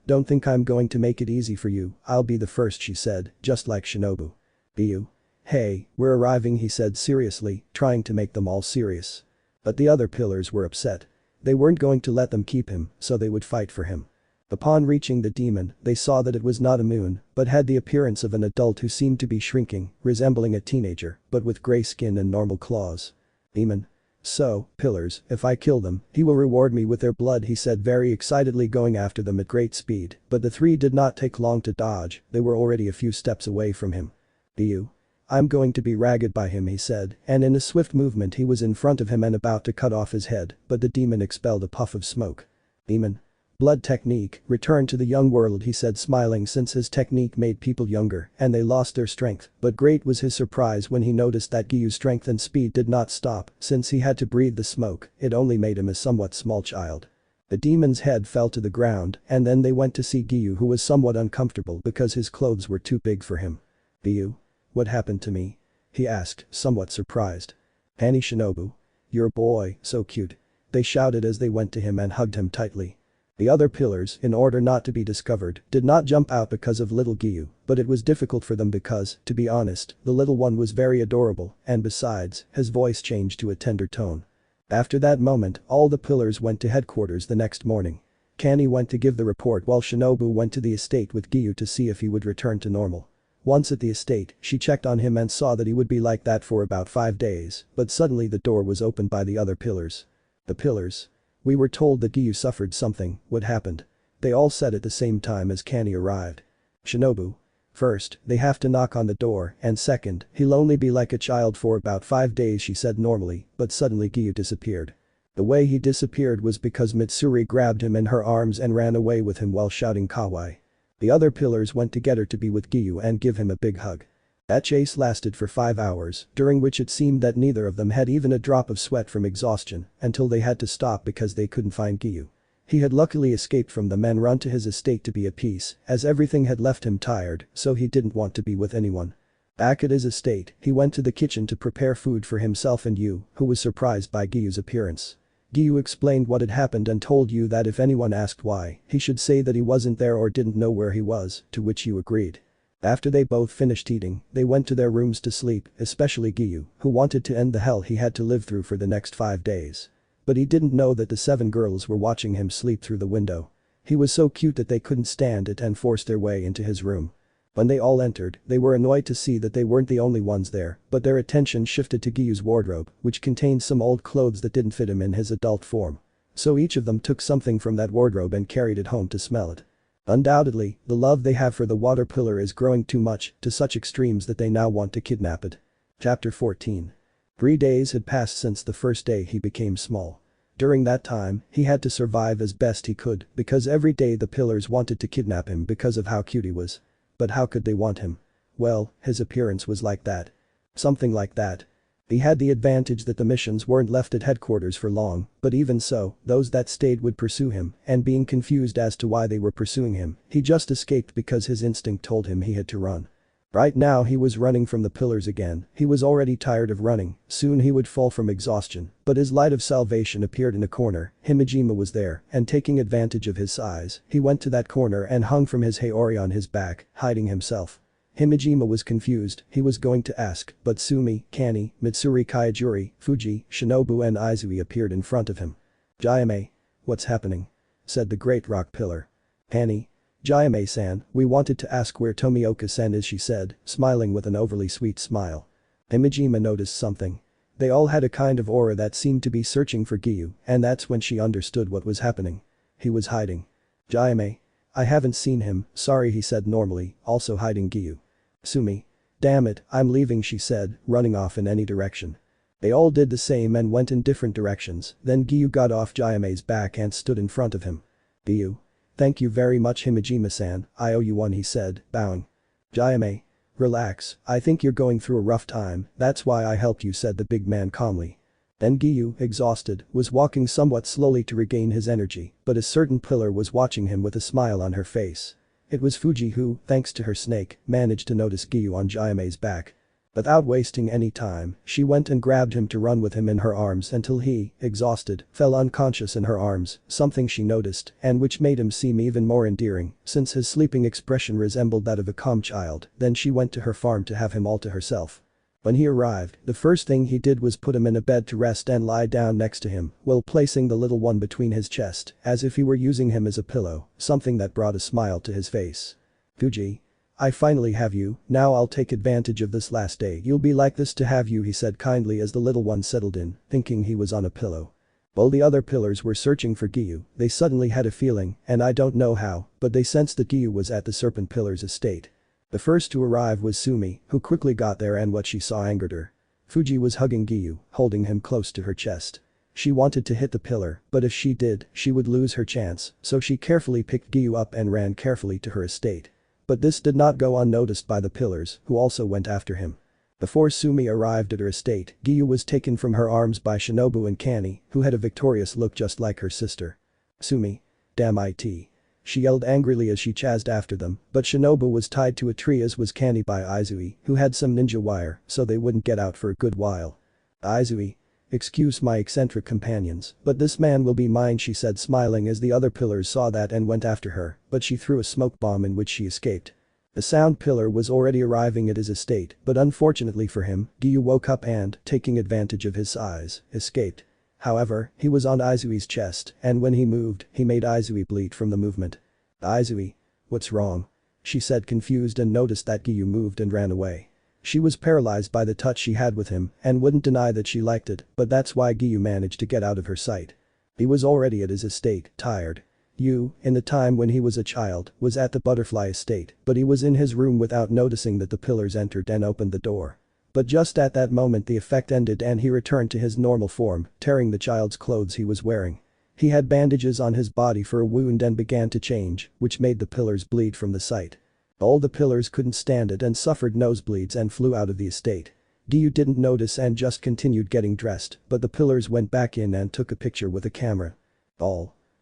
Don't think I'm going to make it easy for you, I'll be the first, she said, just like Shinobu. Giyuu. Hey, we're arriving, he said seriously, trying to make them all serious. But the other pillars were upset. They weren't going to let them keep him, so they would fight for him. Upon reaching the demon, they saw that it was not a moon, but had the appearance of an adult who seemed to be shrinking, resembling a teenager, but with gray skin and normal claws. Demon. So, pillars, if I kill them, he will reward me with their blood, he said very excitedly, going after them at great speed, but the 3 did not take long to dodge, they were already a few steps away from him. Giyuu. I'm going to be ragged by him, he said, and in a swift movement he was in front of him and about to cut off his head, but the demon expelled a puff of smoke. Demon. Blood technique, return to the young world, he said smiling, since his technique made people younger and they lost their strength, but great was his surprise when he noticed that Giyuu's strength and speed did not stop, since he had to breathe the smoke, it only made him a somewhat small child. The demon's head fell to the ground and then they went to see Giyuu, who was somewhat uncomfortable because his clothes were too big for him. Giyuu. What happened to me? He asked, somewhat surprised. Annie. Shinobu. Your boy, so cute. They shouted as they went to him and hugged him tightly. The other pillars, in order not to be discovered, did not jump out because of little Giyuu, but it was difficult for them because, to be honest, the little one was very adorable, and besides, his voice changed to a tender tone. After that moment, all the pillars went to headquarters the next morning. Kani went to give the report while Shinobu went to the estate with Giyuu to see if he would return to normal. Once at the estate, she checked on him and saw that he would be like that for about 5 days, but suddenly the door was opened by the other pillars. The pillars. We were told that Giyuu suffered something. What happened? They all said at the same time as Kani arrived. Shinobu. First, they have to knock on the door, and second, he'll only be like a child for about 5 days, she said normally, but suddenly Giyuu disappeared. The way he disappeared was because Mitsuri grabbed him in her arms and ran away with him while shouting kawaii. The other pillars went to get her to be with Giyuu and give him a big hug. That chase lasted for 5 hours, during which it seemed that neither of them had even a drop of sweat from exhaustion, until they had to stop because they couldn't find Giyuu. He had luckily escaped from them and run to his estate to be at peace, as everything had left him tired, so he didn't want to be with anyone. Back at his estate, he went to the kitchen to prepare food for himself and Yu, who was surprised by Giyuu's appearance. Giyuu explained what had happened and told Yu that if anyone asked why, he should say that he wasn't there or didn't know where he was, to which Yu agreed. After they both finished eating, they went to their rooms to sleep, especially Giyuu, who wanted to end the hell he had to live through for the next 5 days. But he didn't know that the 7 girls were watching him sleep through the window. He was so cute that they couldn't stand it and forced their way into his room. When they all entered, they were annoyed to see that they weren't the only ones there, but their attention shifted to Giyuu's wardrobe, which contained some old clothes that didn't fit him in his adult form. So each of them took something from that wardrobe and carried it home to smell it. Undoubtedly, the love they have for the water pillar is growing too much, to such extremes that they now want to kidnap it. Chapter 14. 3 days had passed since the first day he became small. During that time, he had to survive as best he could, because every day the pillars wanted to kidnap him because of how cute he was. But how could they want him? Well, his appearance was like that. Something like that. He had the advantage that the missions weren't left at headquarters for long, but even so, those that stayed would pursue him, and being confused as to why they were pursuing him, he just escaped because his instinct told him he had to run. Right now he was running from the pillars again, he was already tired of running, soon he would fall from exhaustion, but his light of salvation appeared in a corner, Himejima was there, and taking advantage of his size, he went to that corner and hung from his Haori on his back, hiding himself. Himejima was confused, he was going to ask, but Sumi, Kani, Mitsuri Kaijuri, Fuji, Shinobu and Izui appeared in front of him. "Jayame. What's happening?" said the great rock pillar. "Kani. Jayame-san, we wanted to ask where Tomioka-san is," she said, smiling with an overly sweet smile. Himejima noticed something. They all had a kind of aura that seemed to be searching for Giyuu, and that's when she understood what was happening. He was hiding. "Jayame. I haven't seen him, sorry," he said normally, also hiding Giyuu. "Sumi. Damn it, I'm leaving," she said, running off in any direction. They all did the same and went in different directions, then Giyuu got off Jayame's back and stood in front of him. "Giyuu. Thank you very much, Himejima-san, I owe you one," he said, bowing. "Jayame. Relax, I think you're going through a rough time, that's why I helped you," said the big man calmly. Then Giyuu, exhausted, was walking somewhat slowly to regain his energy, but a certain pillar was watching him with a smile on her face. It was Fuji who, thanks to her snake, managed to notice Giyuu on Jayame's back. Without wasting any time, she went and grabbed him to run with him in her arms until he, exhausted, fell unconscious in her arms, something she noticed and which made him seem even more endearing, since his sleeping expression resembled that of a calm child. Then she went to her farm to have him all to herself. When he arrived, the first thing he did was put him in a bed to rest and lie down next to him, while placing the little one between his chest, as if he were using him as a pillow, something that brought a smile to his face. "Fuji. I finally have you, now I'll take advantage of this last day you'll be like this to have you," he said kindly as the little one settled in, thinking he was on a pillow. While the other pillars were searching for Giyuu, they suddenly had a feeling, and I don't know how, but they sensed that Giyuu was at the serpent pillar's estate. The first to arrive was Sumi, who quickly got there and what she saw angered her. Fuji was hugging Giyuu, holding him close to her chest. She wanted to hit the pillar, but if she did, she would lose her chance, so she carefully picked Giyuu up and ran carefully to her estate. But this did not go unnoticed by the pillars, who also went after him. Before Sumi arrived at her estate, Giyuu was taken from her arms by Shinobu and Kani, who had a victorious look just like her sister. "Sumi. Damn it." She yelled angrily as she chased after them, but Shinobu was tied to a tree as was Kani by Izui, who had some ninja wire, so they wouldn't get out for a good while. "Izui. Excuse my eccentric companions, but this man will be mine," she said smiling as the other pillars saw that and went after her, but she threw a smoke bomb in which she escaped. The sound pillar was already arriving at his estate, but unfortunately for him, Giyuu woke up and, taking advantage of his size, escaped. However, he was on Izui's chest, and when he moved, he made Izui bleed from the movement. "Izui. What's wrong?" she said confused and noticed that Giyuu moved and ran away. She was paralyzed by the touch she had with him and wouldn't deny that she liked it, but that's why Giyuu managed to get out of her sight. He was already at his estate, tired. Giyuu, in the time when he was a child, was at the butterfly estate, but he was in his room without noticing that the pillars entered and opened the door. But just at that moment the effect ended and he returned to his normal form, tearing the child's clothes he was wearing. He had bandages on his body for a wound and began to change, which made the pillars bleed from the sight. All the pillars couldn't stand it and suffered nosebleeds and flew out of the estate. Giyuu didn't notice and just continued getting dressed, but the pillars went back in and took a picture with a camera.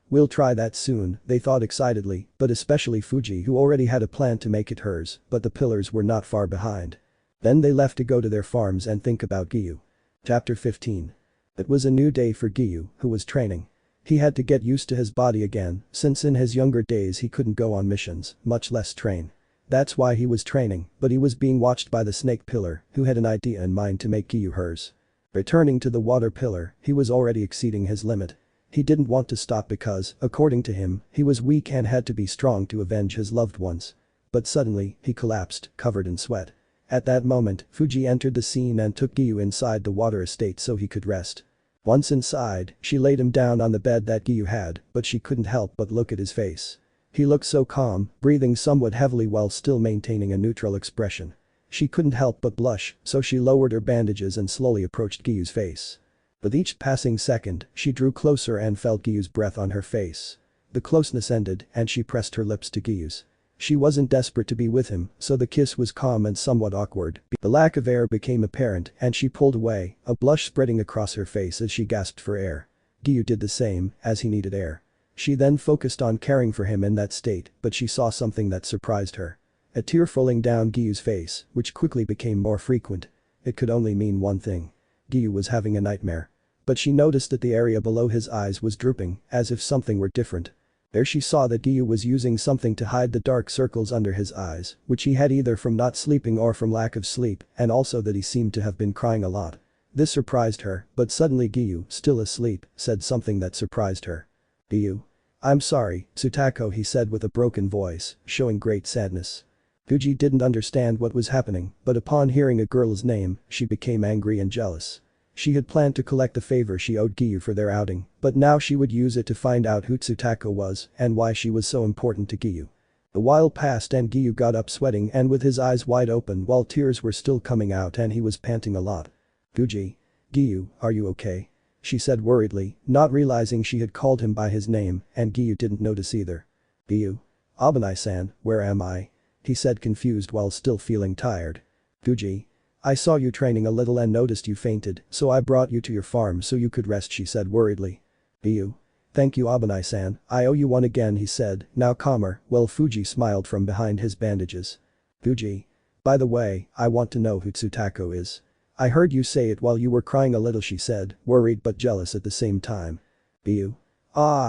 We'll try that soon, they thought excitedly, but especially Fuji who already had a plan to make it hers, but the pillars were not far behind. Then they left to go to their farms and think about Giyuu. Chapter 15. It was a new day for Giyuu, who was training. He had to get used to his body again, since in his younger days he couldn't go on missions, much less train. That's why he was training, but he was being watched by the snake pillar, who had an idea in mind to make Giyuu hers. Returning to the water pillar, he was already exceeding his limit. He didn't want to stop because, according to him, he was weak and had to be strong to avenge his loved ones. But suddenly, he collapsed, covered in sweat. At that moment, Fuji entered the scene and took Giyuu inside the water estate so he could rest. Once inside, she laid him down on the bed that Giyuu had, but she couldn't help but look at his face. He looked so calm, breathing somewhat heavily while still maintaining a neutral expression. She couldn't help but blush, so she lowered her bandages and slowly approached Giyuu's face. With each passing second, she drew closer and felt Giyuu's breath on her face. The closeness ended and she pressed her lips to Giyuu's. She wasn't desperate to be with him, so the kiss was calm and somewhat awkward. The lack of air became apparent and she pulled away, a blush spreading across her face as she gasped for air. Giyuu did the same, as he needed air. She then focused on caring for him in that state, but she saw something that surprised her. A tear falling down Giyuu's face, which quickly became more frequent. It could only mean one thing. Giyuu was having a nightmare. But she noticed that the area below his eyes was drooping, as if something were different. There she saw that Giyuu was using something to hide the dark circles under his eyes, which he had either from not sleeping or from lack of sleep, and also that he seemed to have been crying a lot. This surprised her, but suddenly Giyuu, still asleep, said something that surprised her. Giyuu. I'm sorry, Tsutako, he said with a broken voice, showing great sadness. Fuji didn't understand what was happening, but upon hearing a girl's name, she became angry and jealous. She had planned to collect the favor she owed Giyuu for their outing, but now she would use it to find out who Tsutako was and why she was so important to Giyuu. A while passed and Giyuu got up sweating and with his eyes wide open while tears were still coming out and he was panting a lot. Fuji. Giyuu, are you okay? She said worriedly, not realizing she had called him by his name and Giyuu didn't notice either. Giyuu. Obanai-san, where am I? He said confused while still feeling tired. Fuji. I saw you training a little and noticed you fainted, so I brought you to your farm so you could rest, she said worriedly. Giyuu. Thank you, Obanai-san, I owe you one again, he said, now calmer, while Fuji smiled from behind his bandages. Fuji. By the way, I want to know who Tsutako is. I heard you say it while you were crying a little, she said, worried but jealous at the same time. Giyuu.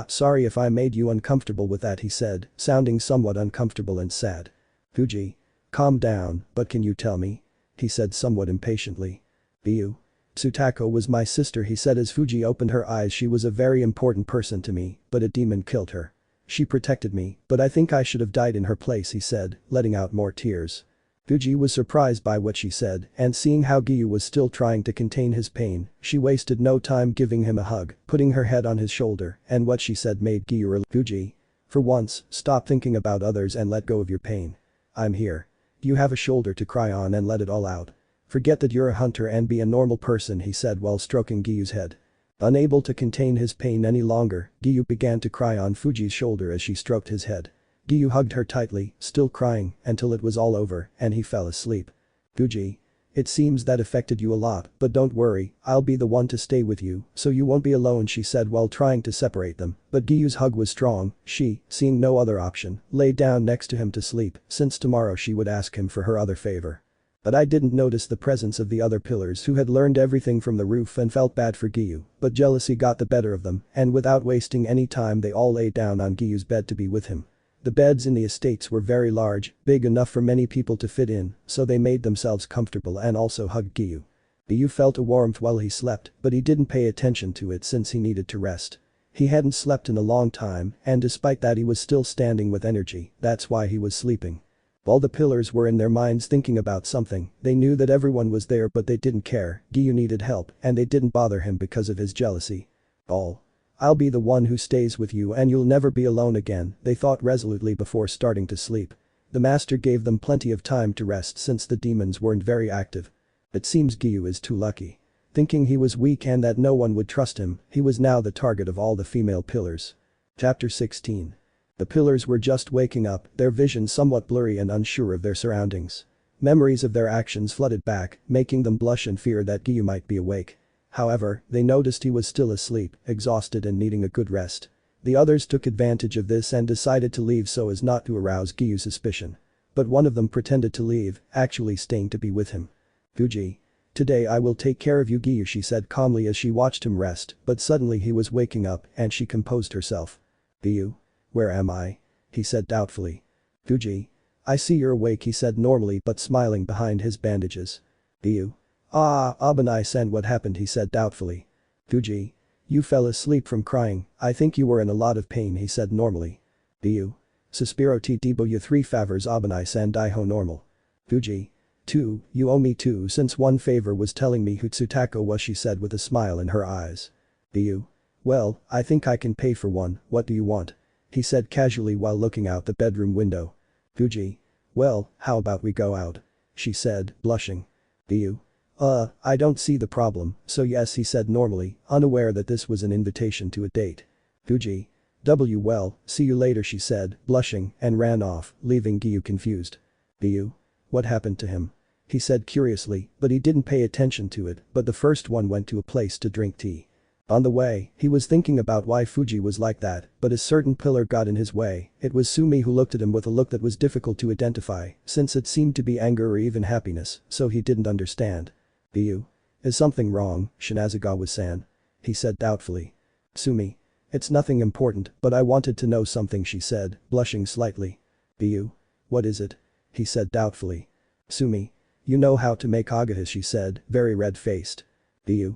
Sorry if I made you uncomfortable with that, he said, sounding somewhat uncomfortable and sad. Fuji. Calm down, but can you tell me? He said somewhat impatiently. Giyuu. Tsutako was my sister, he said as Fuji opened her eyes. She was a very important person to me, but a demon killed her. She protected me, but I think I should have died in her place, he said, letting out more tears. Fuji was surprised by what she said, and seeing how Giyuu was still trying to contain his pain, she wasted no time giving him a hug, putting her head on his shoulder, and what she said made Giyuu relieved. Fuji. For once, stop thinking about others and let go of your pain. I'm here. You have a shoulder to cry on and let it all out. Forget that you're a hunter and be a normal person, he said while stroking Giyuu's head. Unable to contain his pain any longer, Giyuu began to cry on Fuji's shoulder as she stroked his head. Giyuu hugged her tightly, still crying, until it was all over and he fell asleep. Fuji. It seems that affected you a lot, but don't worry, I'll be the one to stay with you, so you won't be alone, she said while trying to separate them, but Giyuu's hug was strong. She, seeing no other option, lay down next to him to sleep, since tomorrow she would ask him for her other favor. But I didn't notice the presence of the other pillars who had learned everything from the roof and felt bad for Giyuu, but jealousy got the better of them, and without wasting any time they all lay down on Giyuu's bed to be with him. The beds in the estates were very large, big enough for many people to fit in, so they made themselves comfortable and also hugged Giyuu. Giyuu felt a warmth while he slept, but he didn't pay attention to it since he needed to rest. He hadn't slept in a long time, and despite that he was still standing with energy, that's why he was sleeping. All the pillars were in their minds thinking about something, they knew that everyone was there but they didn't care, Giyuu needed help and they didn't bother him because of his jealousy. I'll be the one who stays with you and you'll never be alone again, they thought resolutely before starting to sleep. The master gave them plenty of time to rest since the demons weren't very active. It seems Giyuu is too lucky. Thinking he was weak and that no one would trust him, he was now the target of all the female pillars. Chapter 16. The pillars were just waking up, their vision somewhat blurry and unsure of their surroundings. Memories of their actions flooded back, making them blush and fear that Giyuu might be awake. However, they noticed he was still asleep, exhausted and needing a good rest. The others took advantage of this and decided to leave so as not to arouse Giyuu's suspicion. But one of them pretended to leave, actually staying to be with him. Fuji. Today I will take care of you Giyuu, she said calmly as she watched him rest, but suddenly he was waking up and she composed herself. Giyuu? Where am I? He said doubtfully. Fuji. I see you're awake, he said normally but smiling behind his bandages. Giyuu. Obanai-san, what happened, he said doubtfully. Fuji. You fell asleep from crying, I think you were in a lot of pain, he said normally. Giyuu. Suspiro ti debo you 3 favors Obanai-san daiho normal. Fuji. 2, you owe me 2 since one favor was telling me who Tsutako was, she said with a smile in her eyes. Giyuu. Well, I think I can pay for 1, what do you want? He said casually while looking out the bedroom window. Fuji. Well, how about we go out? She said, blushing. Giyuu. I don't see the problem, so yes, he said normally, unaware that this was an invitation to a date. Fuji. Well, see you later, she said, blushing, and ran off, leaving Giyuu confused. Giyuu? What happened to him? He said curiously, but he didn't pay attention to it, but the first one went to a place to drink tea. On the way, he was thinking about why Fuji was like that, but a certain pillar got in his way. It was Sumi who looked at him with a look that was difficult to identify, since it seemed to be anger or even happiness, so he didn't understand. Giyuu? Is something wrong, Shinazagawa-san? He said doubtfully. Sumi. It's nothing important, but I wanted to know something, she said, blushing slightly. Giyuu? What is it? He said doubtfully. Sumi. You know how to make agahas, she said, very red-faced. Giyuu.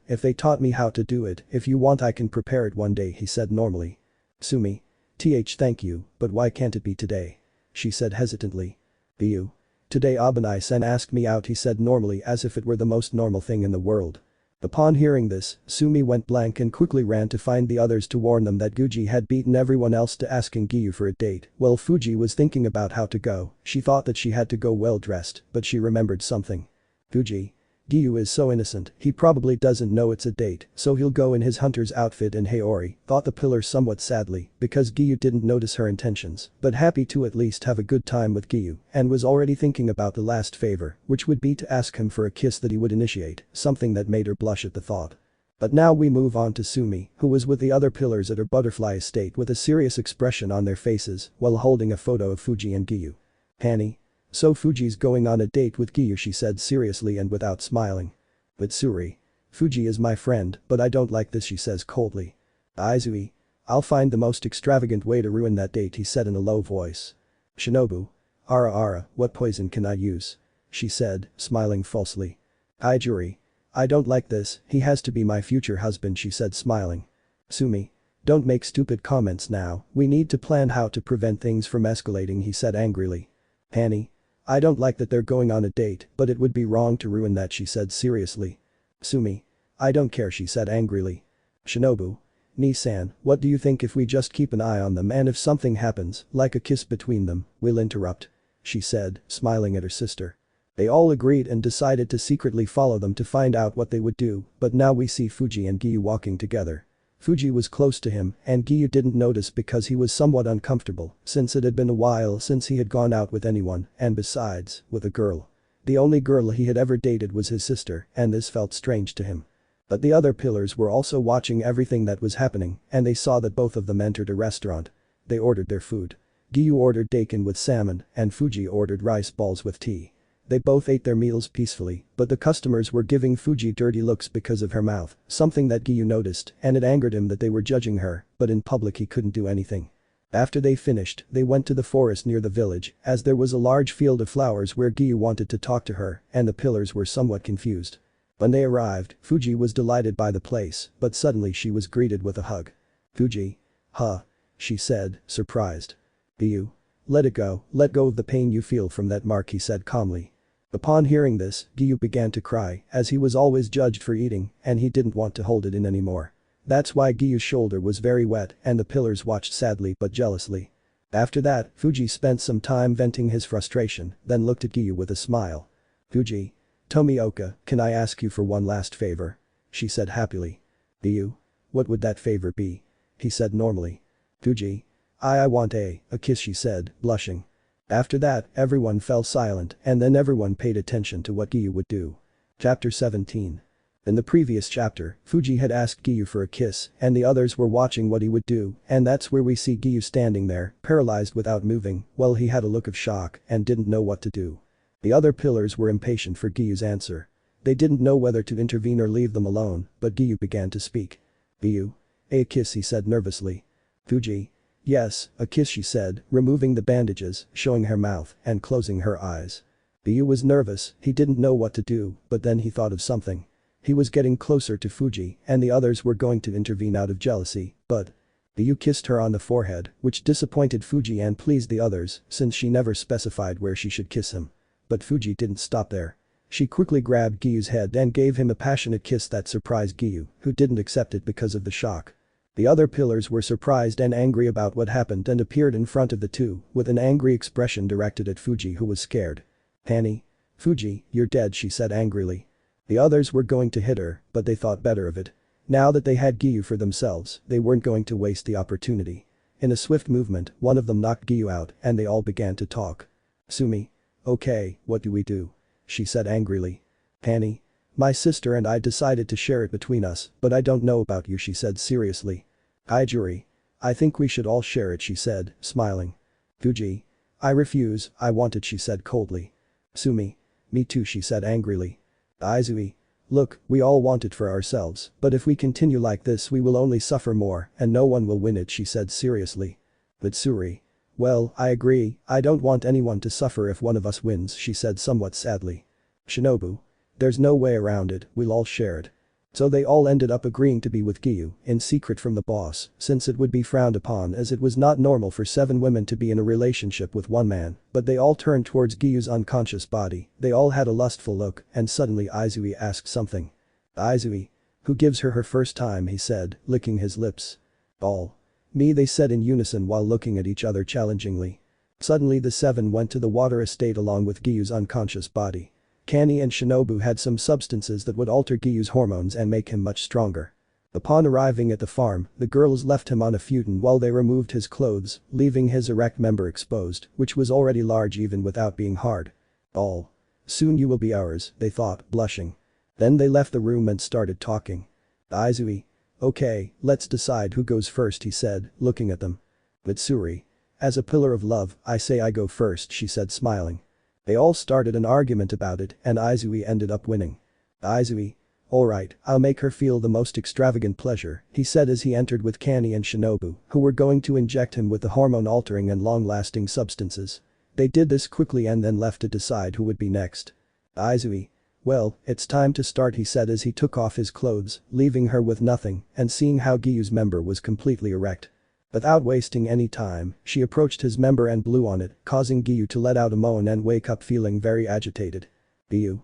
If they taught me how to do it, if you want I can prepare it one day, he said normally. Sumi. Thank you, but why can't it be today? She said hesitantly. Giyuu. Today Obanai-san asked me out, he said normally as if it were the most normal thing in the world. Upon hearing this, Sumi went blank and quickly ran to find the others to warn them that Guji had beaten everyone else to asking Giyuu for a date. While Fuji was thinking about how to go, she thought that she had to go well dressed, but she remembered something. Fuji. Giyuu is so innocent, he probably doesn't know it's a date, so he'll go in his hunter's outfit and Haori, thought the pillar somewhat sadly, because Giyuu didn't notice her intentions, but happy to at least have a good time with Giyuu, and was already thinking about the last favor, which would be to ask him for a kiss that he would initiate, something that made her blush at the thought. But now we move on to Sumi, who was with the other pillars at her butterfly estate with a serious expression on their faces, while holding a photo of Fuji and Giyuu. Hanny. So Fuji's going on a date with Giyuu, she said seriously and without smiling. But Suri. Fuji is my friend, but I don't like this, she says coldly. Aizui. I'll find the most extravagant way to ruin that date, he said in a low voice. Shinobu. Ara, what poison can I use? She said, smiling falsely. Aijuri. I don't like this, he has to be my future husband, she said smiling. Sumi. Don't make stupid comments now, we need to plan how to prevent things from escalating, he said angrily. Hanny. I don't like that they're going on a date, but it would be wrong to ruin that, she said seriously. Sumi. I don't care, she said angrily. Shinobu. Ni-san, what do you think if we just keep an eye on them and if something happens, like a kiss between them, we'll interrupt? She said, smiling at her sister. They all agreed and decided to secretly follow them to find out what they would do, but now we see Fuji and Giyuu walking together. Fuji was close to him and Giyuu didn't notice because he was somewhat uncomfortable since it had been a while since he had gone out with anyone and besides, with a girl. The only girl he had ever dated was his sister and this felt strange to him. But the other pillars were also watching everything that was happening and they saw that both of them entered a restaurant. They ordered their food. Giyuu ordered daikon with salmon and Fuji ordered rice balls with tea. They both ate their meals peacefully, but the customers were giving Fuji dirty looks because of her mouth, something that Giyuu noticed, and it angered him that they were judging her, but in public he couldn't do anything. After they finished, they went to the forest near the village, as there was a large field of flowers where Giyuu wanted to talk to her, and the pillars were somewhat confused. When they arrived, Fuji was delighted by the place, but suddenly she was greeted with a hug. Fuji. Huh. She said, surprised. Giyuu. Let it go, let go of the pain you feel from that mark, he said calmly. Upon hearing this, Giyuu began to cry, as he was always judged for eating, and he didn't want to hold it in anymore. That's why Giyuu's shoulder was very wet and the pillars watched sadly but jealously. After that, Fuji spent some time venting his frustration, then looked at Giyuu with a smile. Fuji. Tomioka, can I ask you for one last favor? She said happily. Giyuu? What would that favor be? He said normally. Fuji. I want a kiss, she said, blushing. After that, everyone fell silent and then everyone paid attention to what Giyuu would do. Chapter 17. In the previous chapter, Fuji had asked Giyuu for a kiss and the others were watching what he would do, and that's where we see Giyuu standing there, paralyzed without moving, well he had a look of shock and didn't know what to do. The other pillars were impatient for Giyuu's answer. They didn't know whether to intervene or leave them alone, but Giyuu began to speak. Giyuu? A kiss, he said nervously. Fuji? Yes, a kiss, she said, removing the bandages, showing her mouth and closing her eyes. Giyuu was nervous, he didn't know what to do, but then he thought of something. He was getting closer to Fuji and the others were going to intervene out of jealousy, but Giyuu kissed her on the forehead, which disappointed Fuji and pleased the others since she never specified where she should kiss him. But Fuji didn't stop there. She quickly grabbed Giyuu's head and gave him a passionate kiss that surprised Giyuu, who didn't accept it because of the shock. The other pillars were surprised and angry about what happened and appeared in front of the two with an angry expression directed at Fuji, who was scared. Hanny? Fuji, you're dead, she said angrily. The others were going to hit her, but they thought better of it. Now that they had Giyuu for themselves, they weren't going to waste the opportunity. In a swift movement, one of them knocked Giyuu out and they all began to talk. Sumi. Okay, what do we do? She said angrily. Hanny. My sister and I decided to share it between us, but I don't know about you, she said seriously. Iguro. I think we should all share it, she said, smiling. Fuji. I refuse, I want it, she said coldly. Sumi. Me too, she said angrily. Izui. Look, we all want it for ourselves, but if we continue like this we will only suffer more and no one will win it, she said seriously. Mitsuri. Well, I agree, I don't want anyone to suffer if one of us wins, she said somewhat sadly. Shinobu. There's no way around it, we'll all share it. So they all ended up agreeing to be with Giyuu, in secret from the boss, since it would be frowned upon as it was not normal for 7 women to be in a relationship with one man, but they all turned towards Giyuu's unconscious body, they all had a lustful look and suddenly Izui asked something. Izui. Who gives her first time, he said, licking his lips. All. Me, they said in unison while looking at each other challengingly. Suddenly the 7 went to the water estate along with Giyuu's unconscious body. Kani and Shinobu had some substances that would alter Giyuu's hormones and make him much stronger. Upon arriving at the farm, the girls left him on a futon while they removed his clothes, leaving his erect member exposed, which was already large even without being hard. All. Soon you will be ours, they thought, blushing. Then they left the room and started talking. Izui. Okay, let's decide who goes first, he said, looking at them. Mitsuri. As a pillar of love, I say I go first, she said smiling. They all started an argument about it and Izui ended up winning. Izui. Alright, I'll make her feel the most extravagant pleasure, he said as he entered with Kani and Shinobu, who were going to inject him with the hormone-altering and long-lasting substances. They did this quickly and then left to decide who would be next. Izui. Well, it's time to start, he said as he took off his clothes, leaving her with nothing and seeing how Giyuu's member was completely erect. Without wasting any time, she approached his member and blew on it, causing Giyuu to let out a moan and wake up feeling very agitated. Giyuu.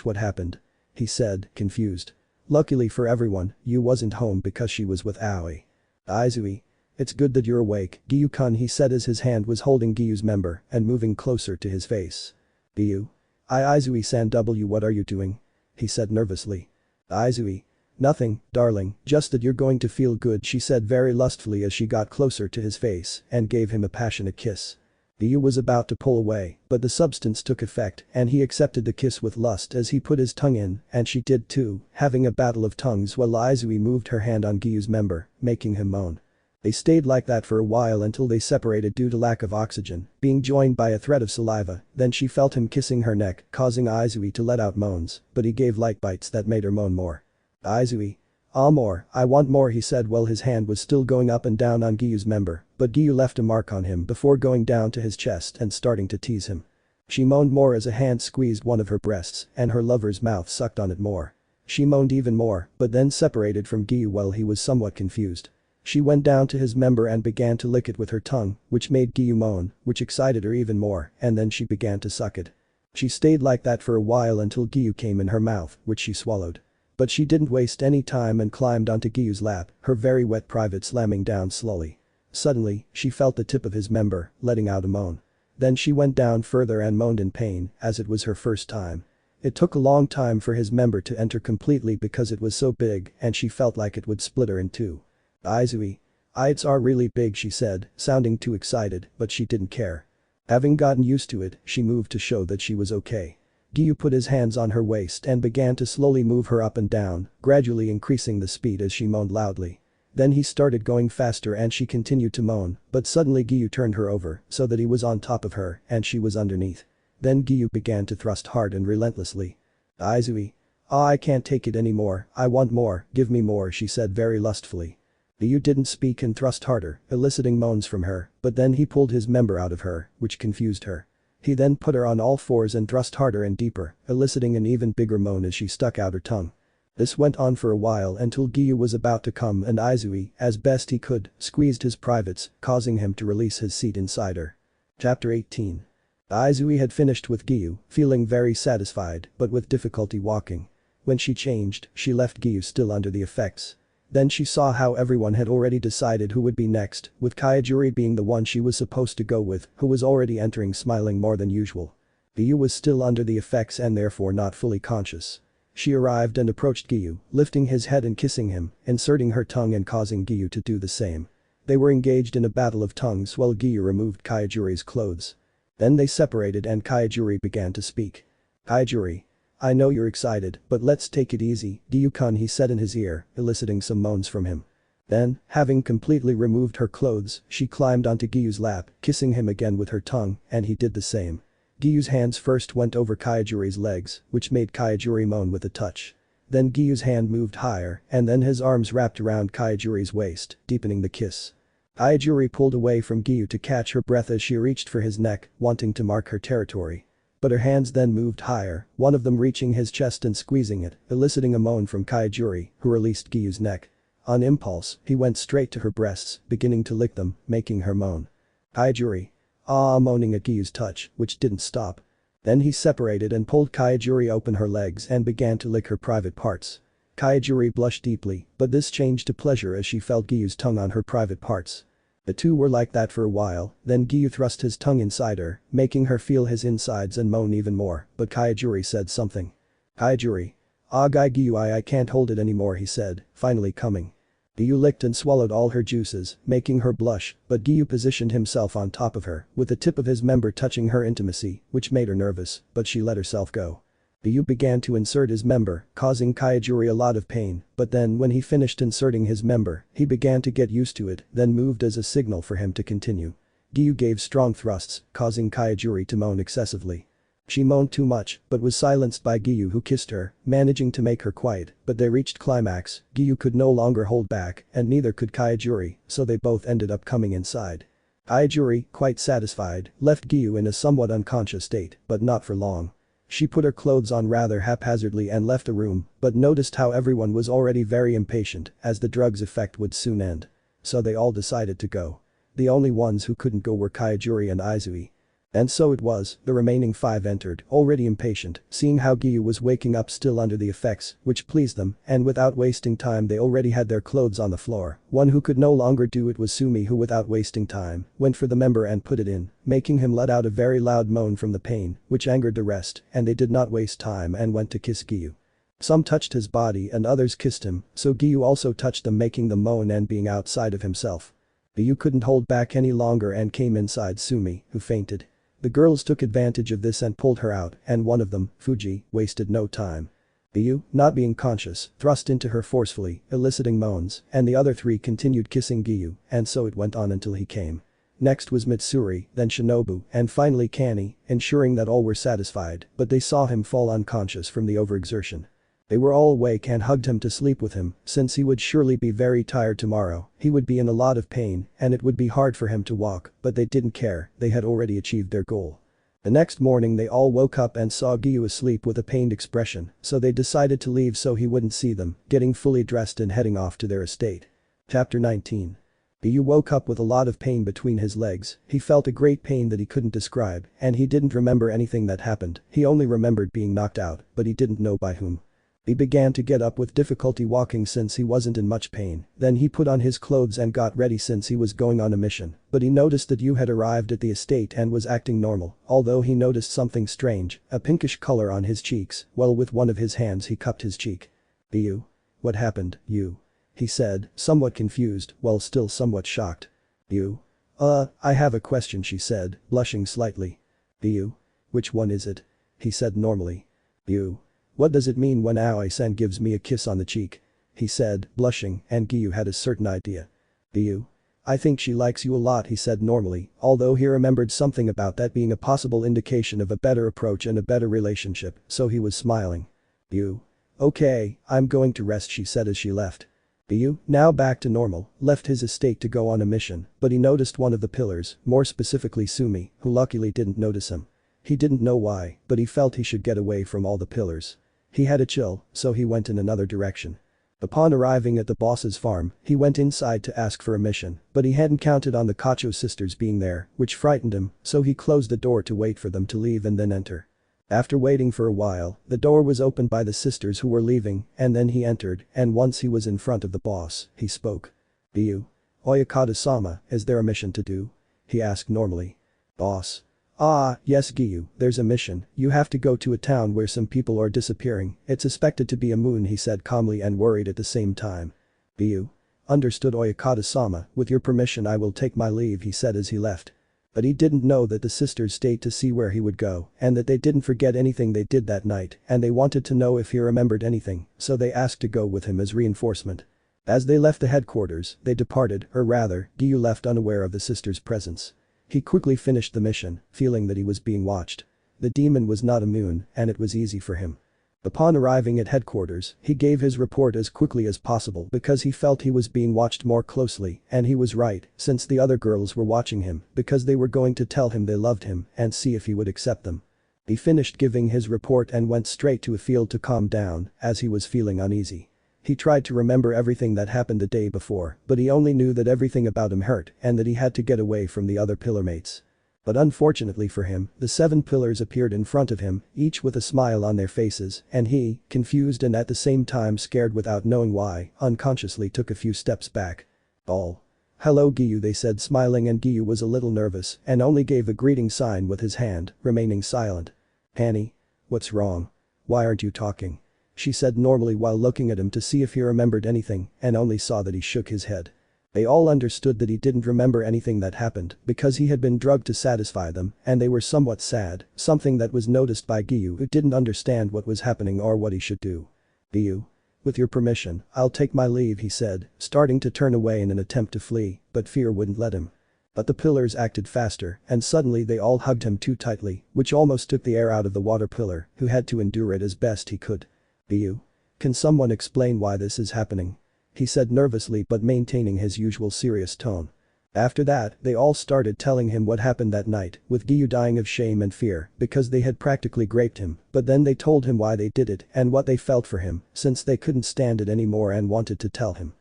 What happened? He said, confused. Luckily for everyone, you wasn't home because she was with Aoi. Izui. It's good that you're awake, Giyuu-kun, he said as his hand was holding Giyuu's member and moving closer to his face. Giyuu. Izui-san, what are you doing? He said nervously. Izui. Nothing, darling, just that you're going to feel good, she said very lustfully as she got closer to his face and gave him a passionate kiss. Giyuu was about to pull away, but the substance took effect and he accepted the kiss with lust as he put his tongue in and she did too, having a battle of tongues while Izui moved her hand on Giyuu's member, making him moan. They stayed like that for a while until they separated due to lack of oxygen, being joined by a thread of saliva, then she felt him kissing her neck, causing Izui to let out moans, but he gave light bites that made her moan more. Izui. More, I want more, he said while his hand was still going up and down on Giyuu's member, but Giyuu left a mark on him before going down to his chest and starting to tease him. She moaned more as a hand squeezed one of her breasts and her lover's mouth sucked on it more. She moaned even more, but then separated from Giyuu while he was somewhat confused. She went down to his member and began to lick it with her tongue, which made Giyuu moan, which excited her even more, and then she began to suck it. She stayed like that for a while until Giyuu came in her mouth, which she swallowed. But she didn't waste any time and climbed onto Giyuu's lap, her very wet private slamming down slowly. Suddenly, she felt the tip of his member, letting out a moan. Then she went down further and moaned in pain, as it was her first time. It took a long time for his member to enter completely because it was so big and she felt like it would split her in two. Aizui. It's really big, she said, sounding too excited, but she didn't care. Having gotten used to it, she moved to show that she was okay. Giyuu put his hands on her waist and began to slowly move her up and down, gradually increasing the speed as she moaned loudly. Then he started going faster and she continued to moan, but suddenly Giyuu turned her over so that he was on top of her and she was underneath. Then Giyuu began to thrust hard and relentlessly. Aizui. I can't take it anymore, I want more, give me more, she said very lustfully. Giyuu didn't speak and thrust harder, eliciting moans from her, but then he pulled his member out of her, which confused her. He then put her on all fours and thrust harder and deeper, eliciting an even bigger moan as she stuck out her tongue. This went on for a while until Giyuu was about to come and Aizui, as best he could, squeezed his privates, causing him to release his seat inside her. Chapter 18. Aizui had finished with Giyuu, feeling very satisfied, but with difficulty walking. When she changed, she left Giyuu still under the effects. Then she saw how everyone had already decided who would be next, with Kaijuri being the one she was supposed to go with, who was already entering smiling more than usual. Giyuu was still under the effects and therefore not fully conscious. She arrived and approached Giyuu, lifting his head and kissing him, inserting her tongue and causing Giyuu to do the same. They were engaged in a battle of tongues while Giyuu removed Kaijuri's clothes. Then they separated and Kaijuri began to speak. Kaijuri. I know you're excited, but let's take it easy, Giyuu-kun, he said in his ear, eliciting some moans from him. Then, having completely removed her clothes, she climbed onto Giyuu's lap, kissing him again with her tongue, and he did the same. Giyuu's hands first went over Kaijuri's legs, which made Kaijuri moan with a touch. Then Giyuu's hand moved higher, and then his arms wrapped around Kaijuri's waist, deepening the kiss. Kaijuri pulled away from Giyuu to catch her breath as she reached for his neck, wanting to mark her territory. But her hands then moved higher, one of them reaching his chest and squeezing it, eliciting a moan from Kaijuri, who released Giyuu's neck. On impulse, he went straight to her breasts, beginning to lick them, making her moan. Kaijuri. Moaning at Giyuu's touch, which didn't stop. Then he separated and pulled Kaijuri open her legs and began to lick her private parts. Kaijuri blushed deeply, but this changed to pleasure as she felt Giyuu's tongue on her private parts. The two were like that for a while, then Giyuu thrust his tongue inside her, making her feel his insides and moan even more, but Kaijuri said something. Kaijuri. Guy Giyuu, I can't hold it anymore, he said, finally coming. Giyuu licked and swallowed all her juices, making her blush, but Giyuu positioned himself on top of her, with the tip of his member touching her intimacy, which made her nervous, but she let herself go. Giyuu began to insert his member, causing Kaijuri a lot of pain, but then when he finished inserting his member, he began to get used to it, then moved as a signal for him to continue. Giyuu gave strong thrusts, causing Kaijuri to moan excessively. She moaned too much, but was silenced by Giyuu, who kissed her, managing to make her quiet, but they reached climax. Giyuu could no longer hold back, and neither could Kaijuri, so they both ended up coming inside. Kaijuri, quite satisfied, left Giyuu in a somewhat unconscious state, but not for long. She put her clothes on rather haphazardly and left the room, but noticed how everyone was already very impatient, as the drug's effect would soon end. So they all decided to go. The only ones who couldn't go were Kaijuri and Aizui. And so it was, the remaining 5 entered, already impatient, seeing how Giyuu was waking up still under the effects, which pleased them, and without wasting time they already had their clothes on the floor. One who could no longer do it was Sumi, who without wasting time, went for the member and put it in, making him let out a very loud moan from the pain, which angered the rest, and they did not waste time and went to kiss Giyuu. Some touched his body and others kissed him, so Giyuu also touched them, making them moan and being outside of himself. Giyuu couldn't hold back any longer and came inside Sumi, who fainted. The girls took advantage of this and pulled her out, and one of them, Fuji, wasted no time. Giyuu, not being conscious, thrust into her forcefully, eliciting moans, and the other 3 continued kissing Giyuu, and so it went on until he came. Next was Mitsuri, then Shinobu, and finally Kani, ensuring that all were satisfied, but they saw him fall unconscious from the overexertion. They were all awake and hugged him to sleep with him, since he would surely be very tired tomorrow, he would be in a lot of pain, and it would be hard for him to walk, but they didn't care, they had already achieved their goal. The next morning they all woke up and saw Giyuu asleep with a pained expression, so they decided to leave so he wouldn't see them, getting fully dressed and heading off to their estate. Chapter 19. Giyuu woke up with a lot of pain between his legs. He felt a great pain that he couldn't describe, and he didn't remember anything that happened. He only remembered being knocked out, but he didn't know by whom. He began to get up with difficulty walking since he wasn't in much pain. Then he put on his clothes and got ready since he was going on a mission. But he noticed that Yu had arrived at the estate and was acting normal, although he noticed something strange, a pinkish color on his cheeks, while with one of his hands he cupped his cheek. "Yu? What happened, Yu?" he said, somewhat confused, while still somewhat shocked. "Yu? I have a question," she said, blushing slightly. "Yu? Which one is it?" he said normally. "Yu? What does it mean when Aoi-san gives me a kiss on the cheek?" he said, blushing, and Giyuu had a certain idea. "Giyuu? I think she likes you a lot," he said normally, although he remembered something about that being a possible indication of a better approach and a better relationship, so he was smiling. "Giyuu? Okay, I'm going to rest," she said as she left. Giyuu, now back to normal, left his estate to go on a mission, but he noticed one of the pillars, more specifically Sumi, who luckily didn't notice him. He didn't know why, but he felt he should get away from all the pillars. He had a chill, so he went in another direction. Upon arriving at the boss's farm, he went inside to ask for a mission, but he hadn't counted on the Kocho sisters being there, which frightened him, so he closed the door to wait for them to leave and then enter. After waiting for a while, the door was opened by the sisters who were leaving, and then he entered, and once he was in front of the boss, he spoke. "Giyuu? Oyakata-sama, is there a mission to do?" he asked normally. "Boss? Ah, yes Giyuu, there's a mission. You have to go to a town where some people are disappearing. It's suspected to be a moon," he said calmly and worried at the same time. "Giyuu? Understood Oyakata-sama, with your permission I will take my leave," he said as he left. But he didn't know that the sisters stayed to see where he would go, and that they didn't forget anything they did that night, and they wanted to know if he remembered anything, so they asked to go with him as reinforcement. As they left the headquarters, they departed, or rather, Giyuu left unaware of the sisters' presence. He quickly finished the mission, feeling that he was being watched. The demon was not immune, and it was easy for him. Upon arriving at headquarters, he gave his report as quickly as possible because he felt he was being watched more closely, and he was right, since the other girls were watching him, because they were going to tell him they loved him and see if he would accept them. He finished giving his report and went straight to a field to calm down, as he was feeling uneasy. He tried to remember everything that happened the day before, but he only knew that everything about him hurt and that he had to get away from the other pillar mates. But unfortunately for him, the 7 pillars appeared in front of him, each with a smile on their faces, and he, confused and at the same time scared without knowing why, unconsciously took a few steps back. "All. Hello Giyuu," they said smiling, and Giyuu was a little nervous and only gave a greeting sign with his hand, remaining silent. "Hanny? What's wrong? Why aren't you talking?" she said normally while looking at him to see if he remembered anything, and only saw that he shook his head. They all understood that he didn't remember anything that happened because he had been drugged to satisfy them, and they were somewhat sad, something that was noticed by Giyuu, who didn't understand what was happening or what he should do. "Giyuu? With your permission, I'll take my leave," he said, starting to turn away in an attempt to flee, but fear wouldn't let him. But the pillars acted faster, and suddenly they all hugged him too tightly, which almost took the air out of the water pillar, who had to endure it as best he could. "Giyuu? Can someone explain why this is happening?" he said nervously but maintaining his usual serious tone. After that, they all started telling him what happened that night, with Giyuu dying of shame and fear because they had practically raped him, but then they told him why they did it and what they felt for him, since they couldn't stand it anymore and wanted to tell him.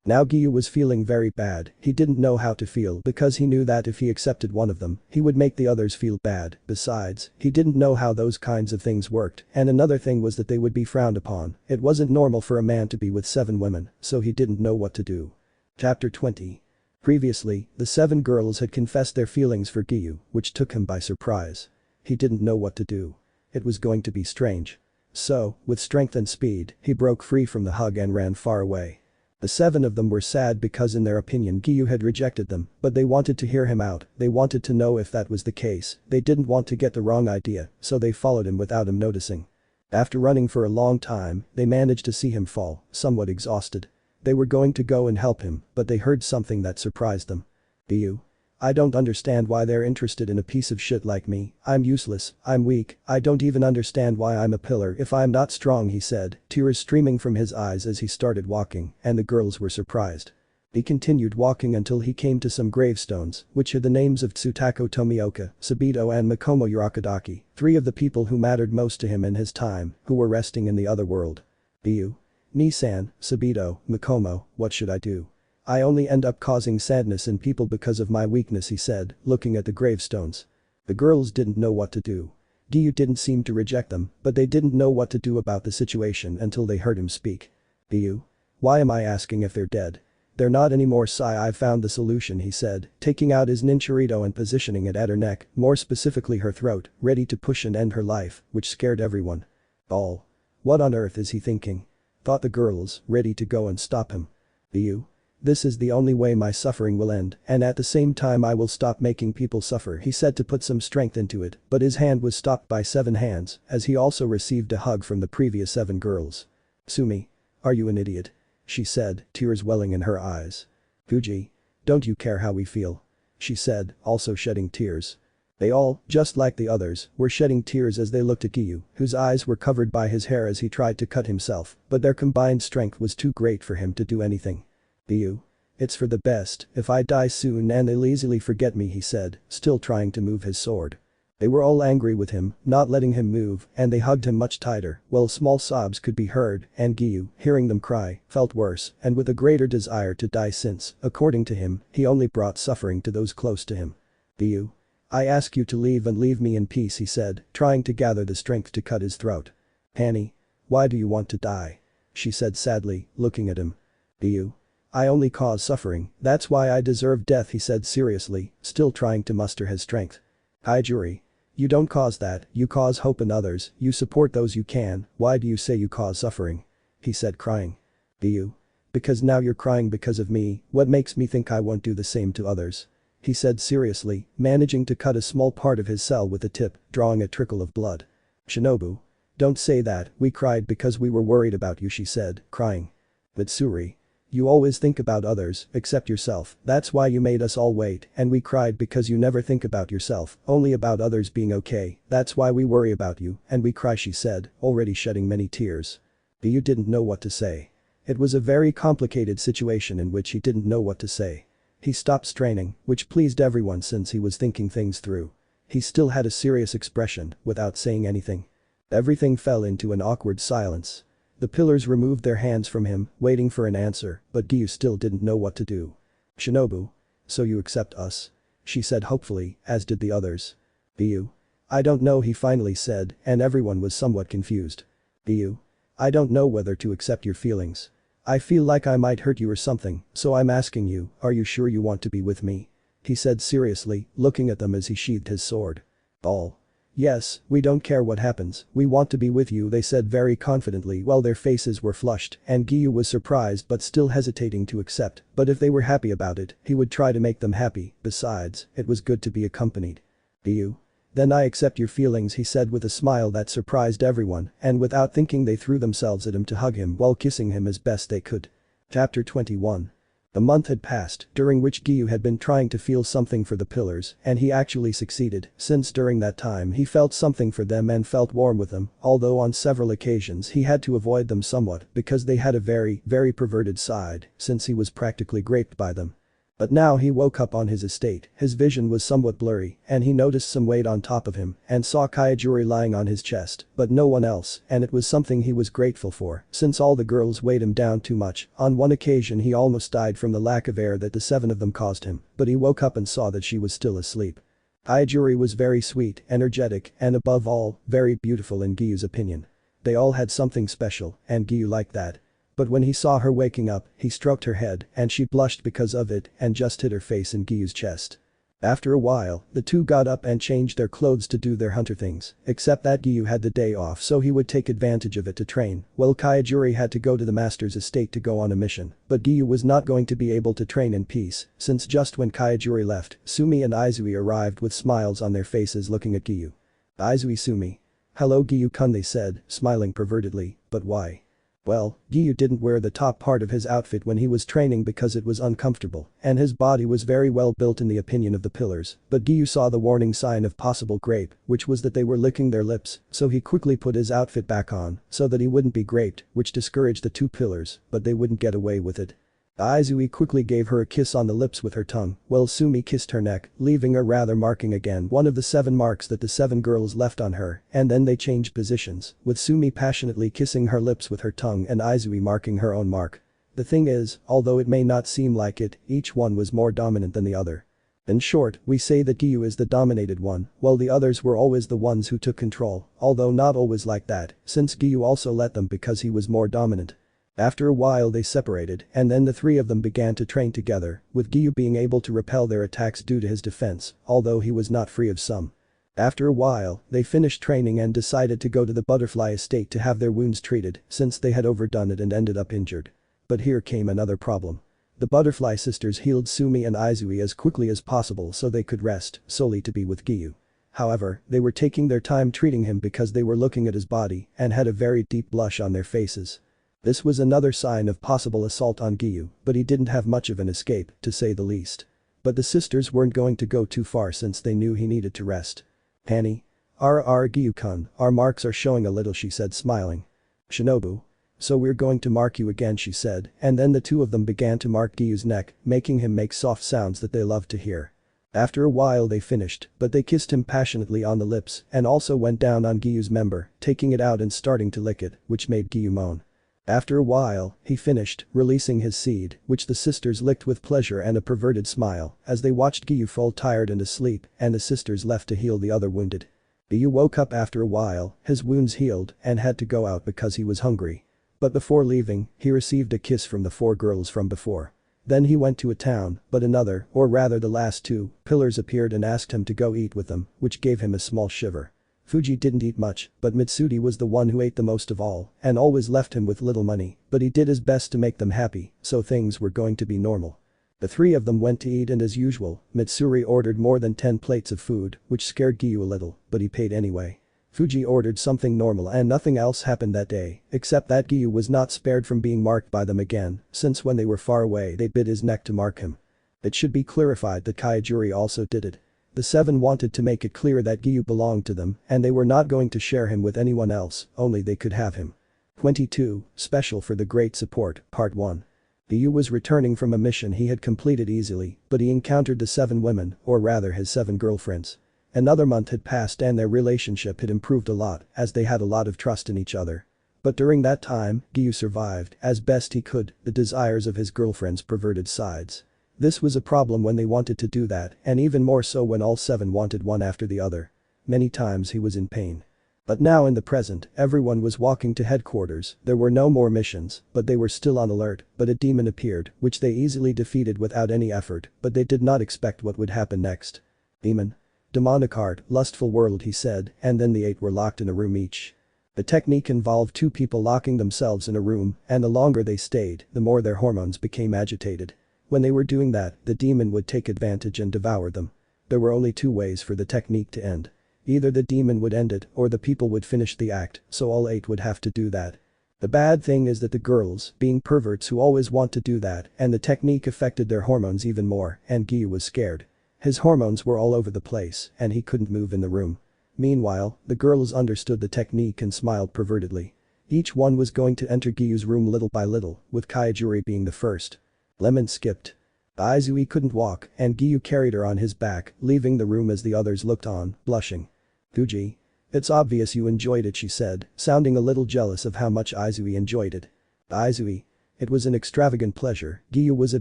Now Giyuu was feeling very bad. He didn't know how to feel because he knew that if he accepted one of them, he would make the others feel bad. Besides, he didn't know how those kinds of things worked, and another thing was that they would be frowned upon. It wasn't normal for a man to be with 7 women, so he didn't know what to do. Chapter 20. Previously, the 7 girls had confessed their feelings for Giyuu, which took him by surprise. He didn't know what to do. It was going to be strange. So, with strength and speed, he broke free from the hug and ran far away. The 7 of them were sad because in their opinion Giyuu had rejected them, but they wanted to hear him out, they wanted to know if that was the case, they didn't want to get the wrong idea, so they followed him without him noticing. After running for a long time, they managed to see him fall, somewhat exhausted. They were going to go and help him, but they heard something that surprised them. "Giyuu? I don't understand why they're interested in a piece of shit like me. I'm useless, I'm weak, I don't even understand why I'm a pillar if I'm not strong," he said, tears streaming from his eyes as he started walking, and the girls were surprised. He continued walking until he came to some gravestones, which had the names of Tsutako Tomioka, Sabito and Mikomo Urakadaki, 3 of the people who mattered most to him in his time, who were resting in the other world. "Giyuu? Nisan, Sabito, Mikomo, what should I do? I only end up causing sadness in people because of my weakness, he said, looking at the gravestones. The girls didn't know what to do. Giyuu didn't seem to reject them, but they didn't know what to do about the situation until they heard him speak. Giyuu? Why am I asking if they're dead? They're not anymore, I've found the solution, he said, taking out his ninchurito and positioning it at her neck, more specifically her throat, ready to push and end her life, which scared everyone. All. What on earth is he thinking? Thought the girls, ready to go and stop him. Giyuu? This is the only way my suffering will end, and at the same time I will stop making people suffer, he said to put some strength into it, but his hand was stopped by 7 hands, as he also received a hug from the previous 7 girls. Sumi. Are you an idiot? She said, tears welling in her eyes. Fuji. Don't you care how we feel? She said, also shedding tears. They all, just like the others, were shedding tears as they looked at Giyuu, whose eyes were covered by his hair as he tried to cut himself, but their combined strength was too great for him to do anything. Giyuu. It's for the best if I die soon and they'll easily forget me, he said, still trying to move his sword. They were all angry with him, not letting him move, and they hugged him much tighter, while small sobs could be heard, and Giyuu, hearing them cry, felt worse and with a greater desire to die since, according to him, he only brought suffering to those close to him. Giyuu. I ask you to leave and leave me in peace, he said, trying to gather the strength to cut his throat. Hanny. Why do you want to die? She said sadly, looking at him. Giyuu. I only cause suffering, that's why I deserve death, he said seriously, still trying to muster his strength. Haijuri. You don't cause that, you cause hope in others, you support those you can, why do you say you cause suffering? He said crying. Giyuu. Because now you're crying because of me, what makes me think I won't do the same to others? He said seriously, managing to cut a small part of his cell with the tip, drawing a trickle of blood. Shinobu. Don't say that, we cried because we were worried about you, she said, crying. But Suri. You always think about others, except yourself, that's why you made us all wait, and we cried because you never think about yourself, only about others being okay, that's why we worry about you, and we cry, she said, already shedding many tears. Giyuu didn't know what to say. It was a very complicated situation in which he didn't know what to say. He stopped straining, which pleased everyone since he was thinking things through. He still had a serious expression, without saying anything. Everything fell into an awkward silence. The pillars removed their hands from him, waiting for an answer, but Giyuu still didn't know what to do. Shinobu. So you accept us? She said hopefully, as did the others. Giyuu. I don't know, he finally said, and everyone was somewhat confused. Giyuu. I don't know whether to accept your feelings. I feel like I might hurt you or something, so I'm asking you, are you sure you want to be with me? He said seriously, looking at them as he sheathed his sword. All. Yes, we don't care what happens, we want to be with you, they said very confidently while their faces were flushed, and Giyuu was surprised but still hesitating to accept, but if they were happy about it, he would try to make them happy, besides, it was good to be accompanied. Giyuu. Then I accept your feelings, he said with a smile that surprised everyone, and without thinking they threw themselves at him to hug him while kissing him as best they could. Chapter 21. A month had passed, during which Giyuu had been trying to feel something for the pillars, and he actually succeeded, since during that time he felt something for them and felt warm with them, although on several occasions he had to avoid them somewhat because they had a very perverted side, since he was practically raped by them. But now he woke up on his estate, his vision was somewhat blurry, and he noticed some weight on top of him, and saw Kaijuri lying on his chest, but no one else, and it was something he was grateful for, since all the girls weighed him down too much. On one occasion he almost died from the lack of air that the 7 of them caused him, but he woke up and saw that she was still asleep. Kaijuri was very sweet, energetic, and above all, very beautiful in Giyuu's opinion. They all had something special, and Giyuu liked that. But when he saw her waking up, he stroked her head, and she blushed because of it and just hid her face in Giyuu's chest. After a while, the two got up and changed their clothes to do their hunter things, except that Giyuu had the day off so he would take advantage of it to train, while Kaijuri had to go to the master's estate to go on a mission, but Giyuu was not going to be able to train in peace, since just when Kaijuri left, Sumi and Izui arrived with smiles on their faces looking at Giyuu. Izui. Sumi. Hello Giyuu-kun, they said, smiling pervertedly, but why? Well, Giyuu didn't wear the top part of his outfit when he was training because it was uncomfortable, and his body was very well built in the opinion of the pillars, but Giyuu saw the warning sign of possible grape, which was that they were licking their lips, so he quickly put his outfit back on, so that he wouldn't be graped, which discouraged the 2 pillars, but they wouldn't get away with it. Izui quickly gave her a kiss on the lips with her tongue, while Sumi kissed her neck, leaving her rather marking again one of the 7 marks that the 7 girls left on her, and then they changed positions, with Sumi passionately kissing her lips with her tongue and Izui marking her own mark. The thing is, although it may not seem like it, each one was more dominant than the other. In short, we say that Giyuu is the dominated one, while the others were always the ones who took control, although not always like that, since Giyuu also let them because he was more dominant. After a while they separated, and then the three of them began to train together, with Giyuu being able to repel their attacks due to his defense, although he was not free of some. After a while, they finished training and decided to go to the butterfly estate to have their wounds treated, since they had overdone it and ended up injured. But here came another problem. The butterfly sisters healed Sumi and Izui as quickly as possible so they could rest, solely to be with Giyuu. However, they were taking their time treating him because they were looking at his body and had a very deep blush on their faces. This was another sign of possible assault on Giyuu, but he didn't have much of an escape, to say the least. But the sisters weren't going to go too far since they knew he needed to rest. Annie? Giyuu-kun, our marks are showing a little, she said smiling. Shinobu? So we're going to mark you again, she said, and then the two of them began to mark Giyuu's neck, making him make soft sounds that they loved to hear. After a while they finished, but they kissed him passionately on the lips and also went down on Giyuu's member, taking it out and starting to lick it, which made Giyuu moan. After a while, he finished, releasing his seed, which the sisters licked with pleasure and a perverted smile, as they watched Giyuu fall tired and asleep, and the sisters left to heal the other wounded. Giyuu woke up after a while, his wounds healed, and had to go out because he was hungry. But before leaving, he received a kiss from the four girls from before. Then he went to a town, but another, or rather the last two, pillars appeared and asked him to go eat with them, which gave him a small shiver. Fuji didn't eat much, but Mitsude was the one who ate the most of all, and always left him with little money, but he did his best to make them happy, so things were going to be normal. The three of them went to eat and as usual, Mitsuri ordered more than 10 plates of food, which scared Giyuu a little, but he paid anyway. Fuji ordered something normal and nothing else happened that day, except that Giyuu was not spared from being marked by them again, since when they were far away they bit his neck to mark him. It should be clarified that Kaijuri also did it. The seven wanted to make it clear that Giyuu belonged to them and they were not going to share him with anyone else, only they could have him. 22. Special for the Great Support, Part 1. Giyuu was returning from a mission he had completed easily, but he encountered the 7 women, or rather his 7 girlfriends. Another month had passed and their relationship had improved a lot as they had a lot of trust in each other. But during that time, Giyuu survived, as best he could, the desires of his girlfriend's perverted sides. This was a problem when they wanted to do that, and even more so when all 7 wanted one after the other. Many times he was in pain. But now in the present, everyone was walking to headquarters, there were no more missions, but they were still on alert, but a demon appeared, which they easily defeated without any effort, but they did not expect what would happen next. Demon. Demonic heart, lustful world, he said, and then the 8 were locked in a room each. The technique involved 2 people locking themselves in a room, and the longer they stayed, the more their hormones became agitated. When they were doing that, the demon would take advantage and devour them. There were only 2 ways for the technique to end. Either the demon would end it or the people would finish the act, so all 8 would have to do that. The bad thing is that the girls, being perverts who always want to do that, and the technique affected their hormones even more, and Giyuu was scared. His hormones were all over the place, and he couldn't move in the room. Meanwhile, the girls understood the technique and smiled pervertedly. Each one was going to enter Giyuu's room little by little, with Kaijuri being the first. Lemon skipped. Izui couldn't walk, and Giyuu carried her on his back, leaving the room as the others looked on, blushing. Fuji. It's obvious you enjoyed it, she said, sounding a little jealous of how much Izui enjoyed it. Izui. It was an extravagant pleasure, Giyuu was a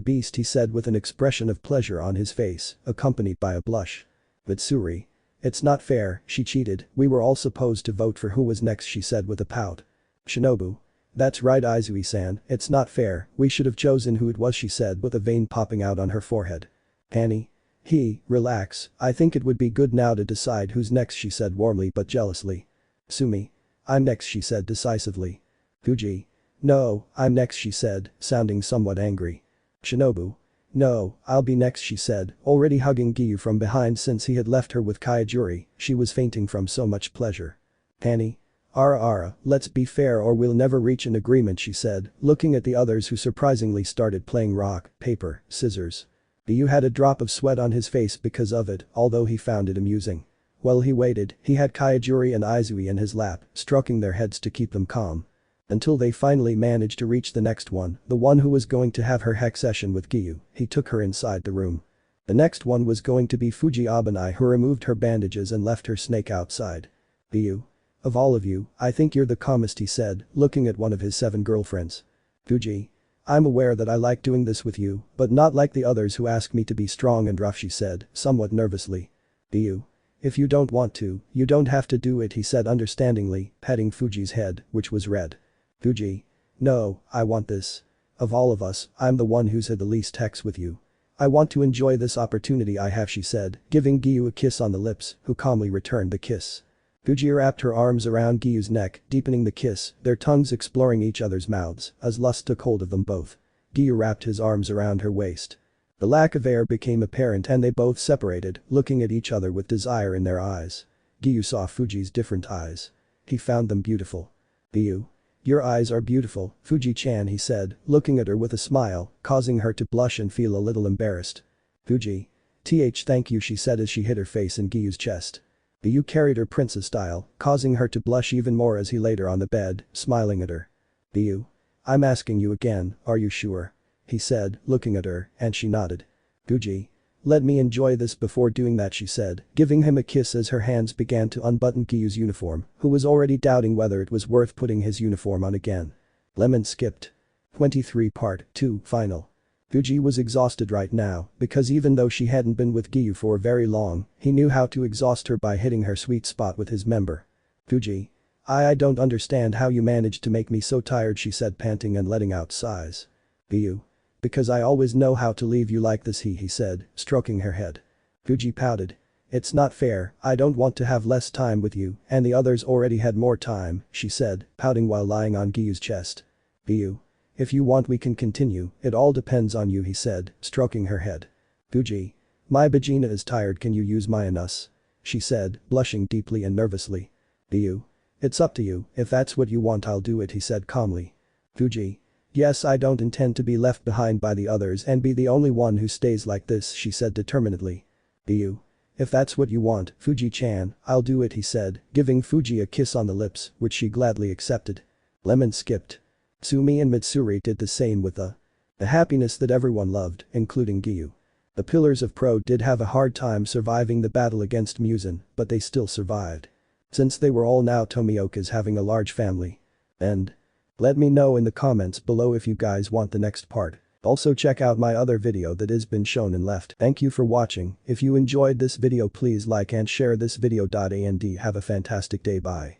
beast, he said with an expression of pleasure on his face, accompanied by a blush. Mitsuri. It's not fair, she cheated, we were all supposed to vote for who was next, she said with a pout. Shinobu. That's right, Izui-san, it's not fair, we should have chosen who it was, she said with a vein popping out on her forehead. Annie. Relax, I think it would be good now to decide who's next, she said warmly but jealously. Sumi. I'm next, she said decisively. Fuji. No, I'm next, she said, sounding somewhat angry. Shinobu. No, I'll be next, she said, already hugging Giyuu from behind since he had left her with Kaijuri, she was fainting from so much pleasure. Annie. Ara, let's be fair or we'll never reach an agreement, she said, looking at the others who surprisingly started playing rock, paper, scissors. Giyuu had a drop of sweat on his face because of it, although he found it amusing. While he waited, he had Kaijuri and Izui in his lap, stroking their heads to keep them calm. Until they finally managed to reach the next one, the one who was going to have her hex session with Giyuu, he took her inside the room. The next one was going to be Fuji Obanai, who removed her bandages and left her snake outside. Giyuu. Of all of you, I think you're the calmest, he said, looking at one of his 7 girlfriends. Fuji. I'm aware that I like doing this with you, but not like the others who ask me to be strong and rough, she said, somewhat nervously. Giyuu. If you don't want to, you don't have to do it, he said understandingly, petting Fuji's head, which was red. Fuji. No, I want this. Of all of us, I'm the one who's had the least sex with you. I want to enjoy this opportunity I have, she said, giving Giyuu a kiss on the lips, who calmly returned the kiss. Fuji wrapped her arms around Giyuu's neck, deepening the kiss, their tongues exploring each other's mouths, as lust took hold of them both. Giyuu wrapped his arms around her waist. The lack of air became apparent and they both separated, looking at each other with desire in their eyes. Giyuu saw Fuji's different eyes. He found them beautiful. Giyuu. Your eyes are beautiful, Fuji-chan, he said, looking at her with a smile, causing her to blush and feel a little embarrassed. Fuji. Thank you, she said as she hid her face in Giyuu's chest. Giyuu carried her princess style, causing her to blush even more as he laid her on the bed, smiling at her. Giyuu. I'm asking you again, are you sure? He said, looking at her, and she nodded. Fuji. Let me enjoy this before doing that, she said, giving him a kiss as her hands began to unbutton Giyuu's uniform, who was already doubting whether it was worth putting his uniform on again. Lemon skipped. 23 Part 2 Final. Fuji was exhausted right now, because even though she hadn't been with Giyuu for very long, he knew how to exhaust her by hitting her sweet spot with his member. Fuji. I don't understand how you managed to make me so tired, she said, panting and letting out sighs. Giyuu. Because I always know how to leave you like this, he said, stroking her head. Fuji pouted. It's not fair, I don't want to have less time with you, and the others already had more time, she said, pouting while lying on Giyuu's chest. Giyuu. If you want we can continue, it all depends on you, he said, stroking her head. Fuji. My vagina is tired, can you use my anus? She said, blushing deeply and nervously. Giyuu. It's up to you, if that's what you want I'll do it, he said calmly. Fuji. Yes, I don't intend to be left behind by the others and be the only one who stays like this, she said determinedly. Giyuu. If that's what you want, Fuji-chan, I'll do it, he said, giving Fuji a kiss on the lips, which she gladly accepted. Lemon skipped. Tsumi and Mitsuri did the same with the happiness that everyone loved, including Giyuu. The Pillars of Pro did have a hard time surviving the battle against Muzan, but they still survived. Since they were all now Tomiokas having a large family. And let me know in the comments below if you guys want the next part. Also check out my other video that has been shown and left. Thank you for watching. If you enjoyed this video please like and share this video. And have a fantastic day. Bye.